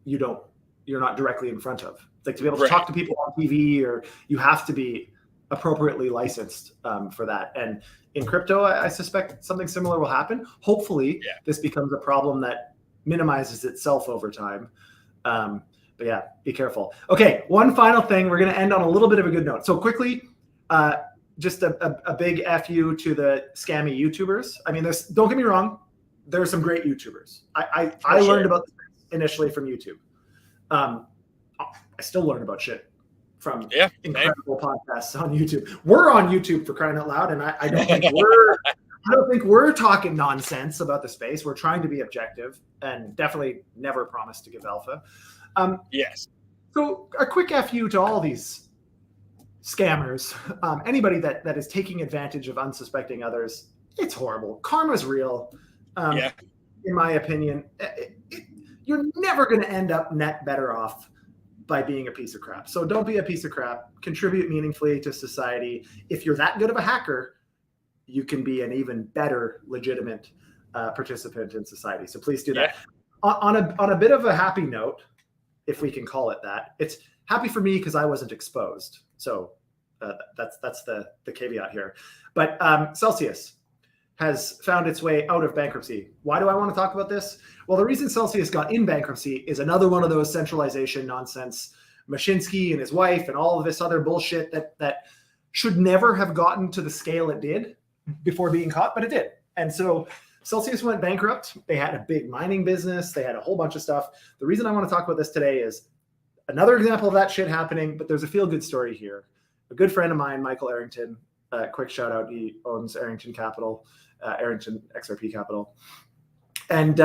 you're not directly in front of. Like, to be able to talk to people on TV, or you have to be appropriately licensed for that. And in crypto, I suspect something similar will happen. Hopefully, this becomes a problem that minimizes itself over time. But yeah, be careful. Okay, one final thing. We're going to end on a little bit of a good note. So quickly, just a big FU to the scammy YouTubers. I mean, don't get me wrong, there are some great YouTubers. I learned about this initially from YouTube. I still learn about shit from incredible podcasts on YouTube. We're on YouTube, for crying out loud, and I don't think we're talking nonsense about the space. We're trying to be objective and definitely never promise to give alpha. So a quick FU to all these scammers, anybody that is taking advantage of unsuspecting others. It's horrible. Karma's real. In my opinion, you're never going to end up net better off by being a piece of crap. So don't be a piece of crap. Contribute meaningfully to society. If you're that good of a hacker, you can be an even better legitimate participant in society. So please do that. On a bit of a happy note, if we can call it that, it's happy for me because I wasn't exposed. So that's the caveat here. But Celsius has found its way out of bankruptcy. Why do I want to talk about this? Well, the reason Celsius got in bankruptcy is another one of those centralization nonsense. Mashinsky and his wife and all of this other bullshit that should never have gotten to the scale it did before being caught, but it did. And so Celsius went bankrupt. They had a big mining business. They had a whole bunch of stuff. The reason I want to talk about this today is another example of that shit happening, but there's a feel-good story here. A good friend of mine, Michael Arrington, quick shout out, he owns Arrington Capital, Arrington XRP Capital. And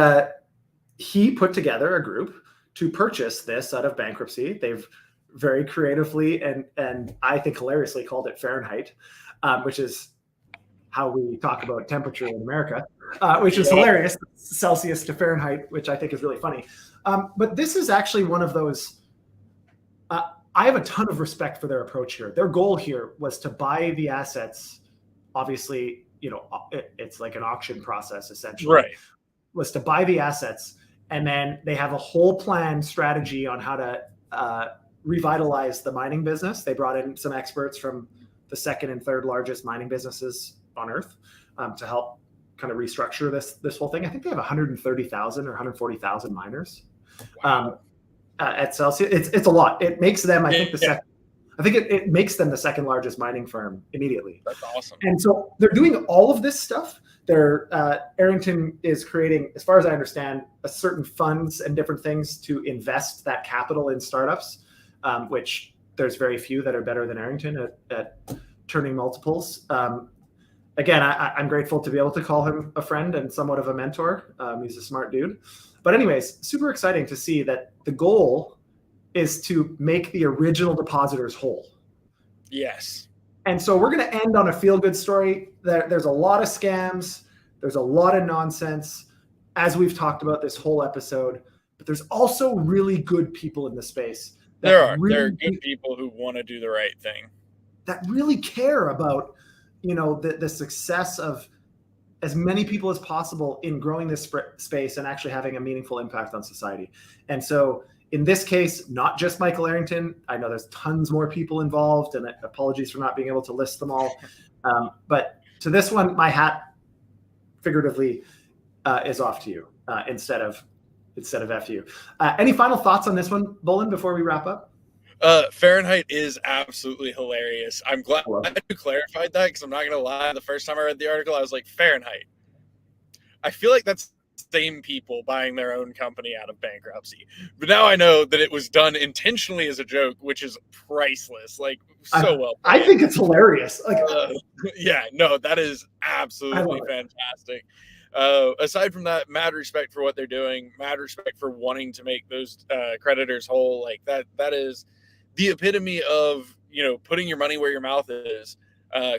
he put together a group to purchase this out of bankruptcy. They've very creatively and I think hilariously called it Fahrenheit, which is how we talk about temperature in America, which is hilarious. Celsius to Fahrenheit, which I think is really funny. But this is actually one of those, I have a ton of respect for their approach here. Their goal here was to buy the assets. Obviously, it's like an auction process, essentially. Was to buy the assets. And then they have a whole plan strategy on how to revitalize the mining business. They brought in some experts from the second and third largest mining businesses on earth to help kind of restructure this whole thing. I think they have 130,000 or 140,000 miners at Celsius. It's a lot. It makes them, I think, the I think it makes them the second largest mining firm immediately. That's awesome. And so they're doing all of this stuff. Arrington is creating, as far as I understand, a certain funds and different things to invest that capital in startups, which there's very few that are better than Arrington at turning multiples. Again, I'm grateful to be able to call him a friend and somewhat of a mentor. He's a smart dude. But anyways, super exciting to see that the goal is to make the original depositors whole. Yes. And so we're going to end on a feel-good story. There's a lot of scams. There's a lot of nonsense, as we've talked about this whole episode. But there's also really good people in the space. There are good people who want to do the right thing. That really care about, the success of as many people as possible in growing this space and actually having a meaningful impact on society. And so in this case, not just Michael Arrington. I know there's tons more people involved, and apologies for not being able to list them all. But to this one, my hat, figuratively, is off to you instead of FU. Any final thoughts on this one, Bolin, before we wrap up? Fahrenheit is absolutely hilarious. I'm glad you clarified that, because I'm not going to lie. The first time I read the article, I was like, Fahrenheit. I feel like that's same people buying their own company out of bankruptcy. But now I know that it was done intentionally as a joke, which is priceless. Like, so well. I think it's hilarious. Yeah, no, that is absolutely fantastic. Aside from that, mad respect for what they're doing, mad respect for wanting to make those creditors whole. Like that is the epitome of, putting your money where your mouth is,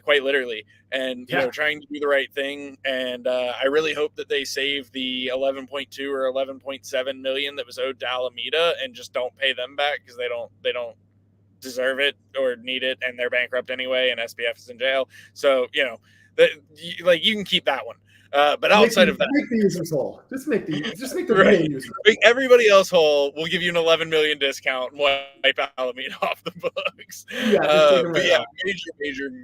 quite literally, and trying to do the right thing. And I really hope that they save the 11.2 or 11.7 million that was owed to Alameda and just don't pay them back, because they don't deserve it or need it, and they're bankrupt anyway, and SBF is in jail. So you can keep that one. But outside of that, make the users whole. Just make the right. real users. Make everybody else whole. We'll give you an 11 million discount and wipe Alameda off the books.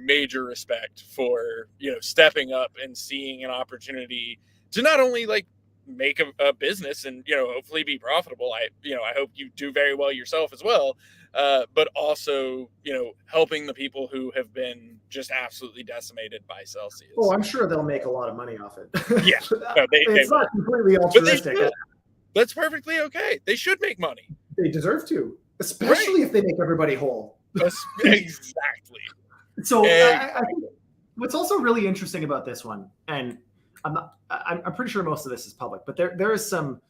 Major respect for stepping up and seeing an opportunity to not only make a business and hopefully be profitable. I hope you do very well yourself as well. But also, helping the people who have been just absolutely decimated by Celsius. Oh, I'm sure they'll make a lot of money off it. Yeah. It's not completely altruistic. That's perfectly okay. They should make money. They deserve to, especially if they make everybody whole. Exactly. So I think what's also really interesting about this one, and I'm pretty sure most of this is public, but there is some.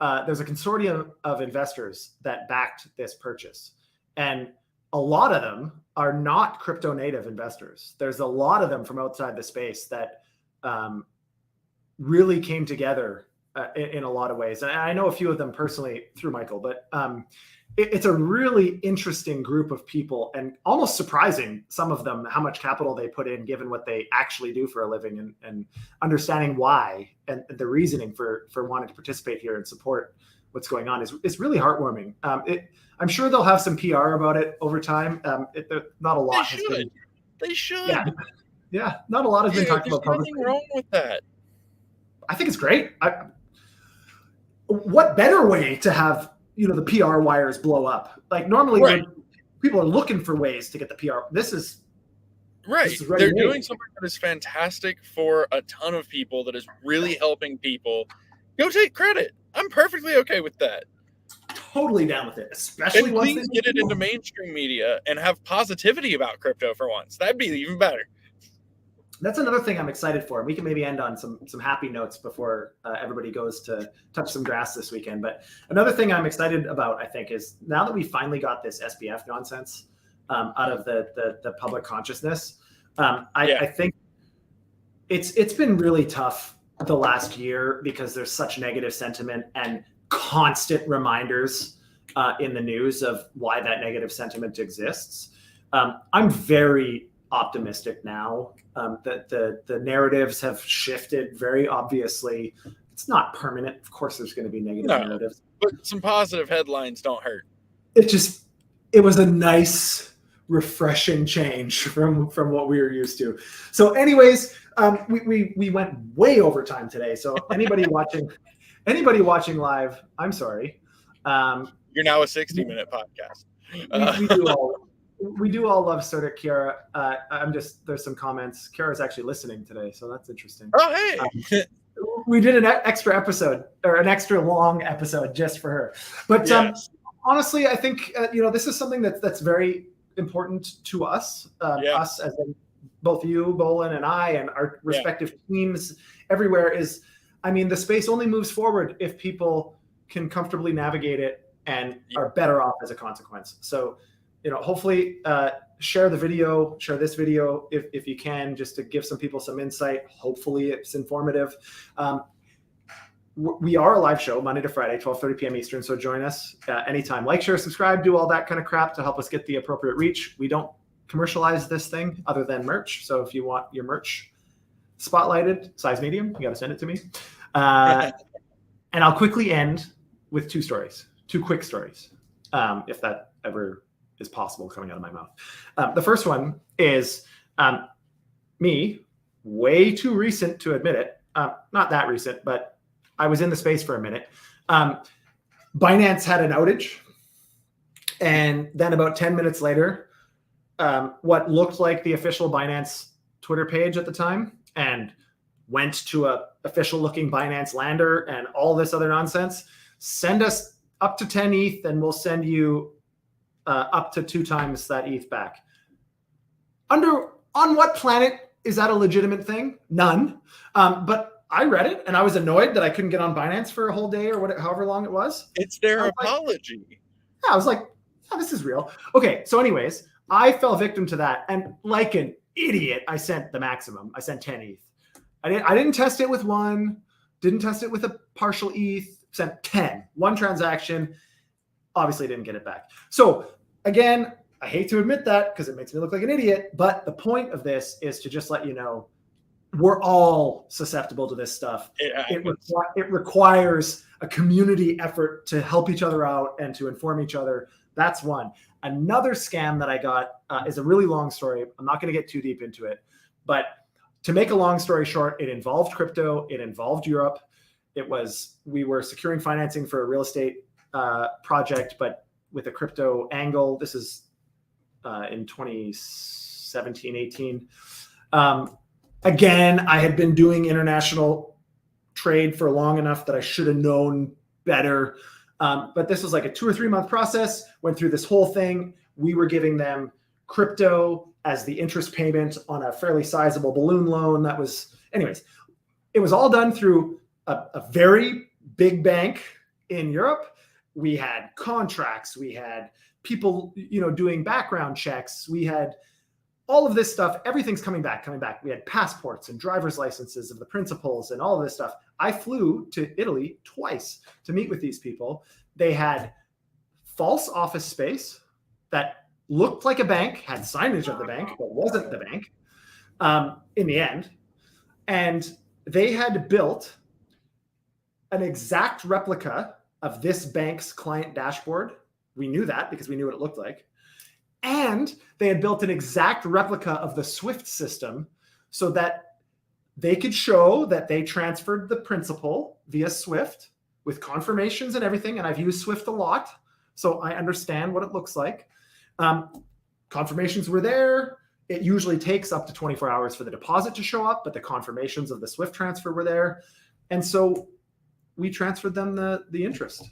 There's a consortium of investors that backed this purchase, and a lot of them are not crypto native investors. There's a lot of them from outside the space that really came together in a lot of ways. And I know a few of them personally through Michael, but it's a really interesting group of people, and almost surprising, some of them, how much capital they put in given what they actually do for a living, and understanding why and the reasoning for wanting to participate here and support what's going on is really heartwarming. I'm sure they'll have some PR about it over time. Not a lot. They should. Yeah. Not a lot has been talked about publicly. There's nothing wrong with that. I think it's great. What better way to have the PR wires blow up? Like, normally people are looking for ways to get the PR. This is right. They're doing something that is fantastic for a ton of people, that is really helping people. Go take credit. I'm perfectly okay with that. Totally down with it, especially once please get it into mainstream media and have positivity about crypto for once. That'd be even better. That's another thing I'm excited for. We can maybe end on some happy notes before everybody goes to touch some grass this weekend. But another thing I'm excited about, I think, is now that we finally got this SBF nonsense out of the public consciousness, I think it's been really tough the last year, because there's such negative sentiment and constant reminders in the news of why that negative sentiment exists. I'm very optimistic now that the narratives have shifted very obviously. It's not permanent. Of course, there's going to be negative narratives, but some positive headlines don't hurt. It was a nice, refreshing change from what we were used to. So anyways, we went way over time today. So anybody watching live, I'm sorry. You're now a 60-minute podcast. We do we do all love Sort of Ciara. There's some comments. Ciara's actually listening today, so that's interesting. Oh, hey. We did an extra episode, or an extra long episode just for her. But Yes. honestly, I think this is something that's very important to us, us as in both you, Bolin, and I, and our respective teams everywhere. Is, I mean, the space only moves forward if people can comfortably navigate it and are better off as a consequence. So, hopefully share this video if you can, just to give some people some insight. Hopefully it's informative. We are a live show Monday to Friday, 12:30 p.m. Eastern. So join us anytime. Like, share, subscribe, do all that kind of crap to help us get the appropriate reach. We don't commercialize this thing other than merch. So if you want your merch spotlighted, size medium, you got to send it to me. And I'll quickly end with two quick stories, if that ever is possible coming out of my mouth. The first one is me, way too recent to admit it. Not that recent, but I was in the space for a minute. Binance had an outage. And then about 10 minutes later, what looked like the official Binance Twitter page at the time, and went to a official looking Binance lander and all this other nonsense, send us up to 10 ETH and we'll send you up to 2 times that ETH back. On what planet is that a legitimate thing? None. But I read it and I was annoyed that I couldn't get on Binance for a whole day or however long it was. It's their apology. I was like, oh, this is real. Okay, so anyways, I fell victim to that. And like an idiot, I sent the maximum. I sent 10 ETH. I didn't test it with 1, didn't test it with a partial ETH, sent 10. 1 transaction, obviously didn't get it back. So again, I hate to admit that because it makes me look like an idiot, but the point of this is to just let you know, we're all susceptible to this stuff. It requires a community effort to help each other out and to inform each other. That's one. Another scam that I got is a really long story. I'm not going to get too deep into it, but to make a long story short, it involved crypto. It involved Europe. We were securing financing for a real estate project, but with a crypto angle. This is in 2017, 18. Again, I had been doing international trade for long enough that I should have known better. But this was like a 2 or 3 month process, went through this whole thing. We were giving them crypto as the interest payment on a fairly sizable balloon loan. Anyways, it was all done through a very big bank in Europe. We had contracts, we had people, doing background checks. We had all of this stuff. Everything's coming back. We had passports and driver's licenses of the principals and all of this stuff. I flew to Italy twice to meet with these people. They had false office space that looked like a bank, had signage of the bank, but wasn't the bank in the end. And they had built an exact replica of this bank's client dashboard. We knew that because we knew what it looked like. And they had built an exact replica of the SWIFT system so that they could show that they transferred the principal via SWIFT with confirmations and everything. And I've used SWIFT a lot, so I understand what it looks like. Confirmations were there. It usually takes up to 24 hours for the deposit to show up, but the confirmations of the SWIFT transfer were there. And so we transferred them the interest.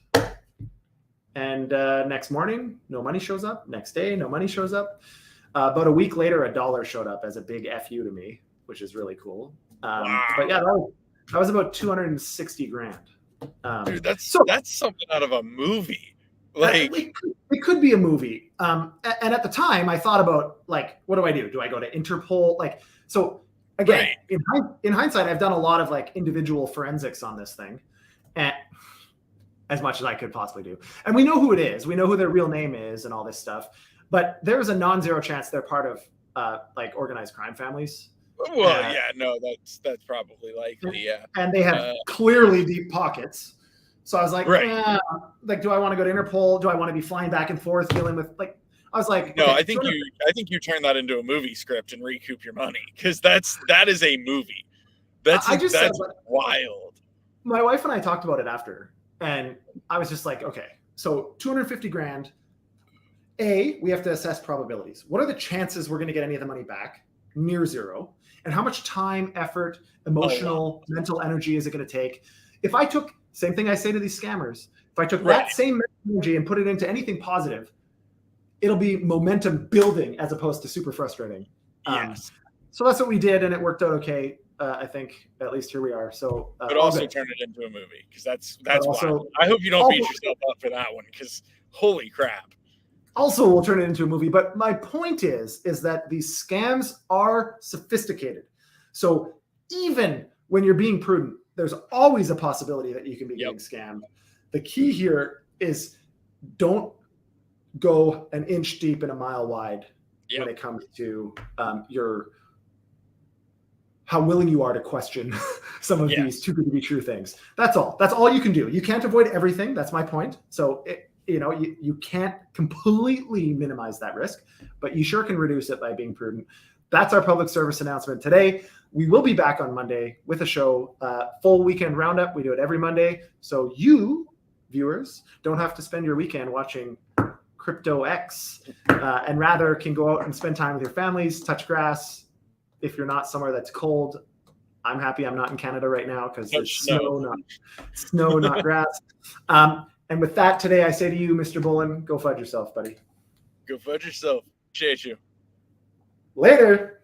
And next morning, no money shows up. Next day, no money shows up. About a week later, $1 showed up as a big FU to me, which is really cool. Wow. But yeah, that was about 260 grand. Dude, that's something out of a movie. Like it could be a movie. And at the time, I thought about like, what do I do? Do I go to Interpol? Like, so again, right. In hindsight, I've done a lot of like individual forensics on this thing, and as much as I could possibly do. And we know who it is. We know who their real name is and all this stuff. But there's a non-zero chance they're part of like organized crime families. Well, yeah, no, that's probably likely, yeah. And they have clearly deep pockets. So I was like, right. Like, do I want to go to Interpol? Do I want to be flying back and forth dealing with like? I was like, no, okay, I think you turn that into a movie script and recoup your money because that is a movie. That's wild. My wife and I talked about it after. And I was just like, okay, so 250 grand. we have to assess probabilities. What are the chances we're going to get any of the money back? Near zero. And how much time, effort, emotional, mental energy is it going to take? If I took, same thing I say to these scammers, if I took that same energy and put it into anything positive, it'll be momentum building as opposed to super frustrating. Yes. So that's what we did, and it worked out okay. I think at least here we are. So, but also turn it into a movie, because that's also wild. I hope you don't beat yourself up for that one, because holy crap. Also, we'll turn it into a movie. But my point is that these scams are sophisticated. So even when you're being prudent, there's always a possibility that you can be getting scammed. The key here is don't go an inch deep and a mile wide when it comes to how willing you are to question some of these too good to be true things. That's all. That's all you can do. You can't avoid everything. That's my point. So, you can't completely minimize that risk, but you sure can reduce it by being prudent. That's our public service announcement today. We will be back on Monday with a show, full weekend roundup. We do it every Monday. So you, viewers, don't have to spend your weekend watching Crypto X, and rather can go out and spend time with your families, touch grass. If you're not somewhere that's cold, I'm happy I'm not in Canada right now because there's snow, not grass. And with that, today I say to you, Mr. Bullen, go FUD yourself, buddy. Go FUD yourself. Appreciate you. Later.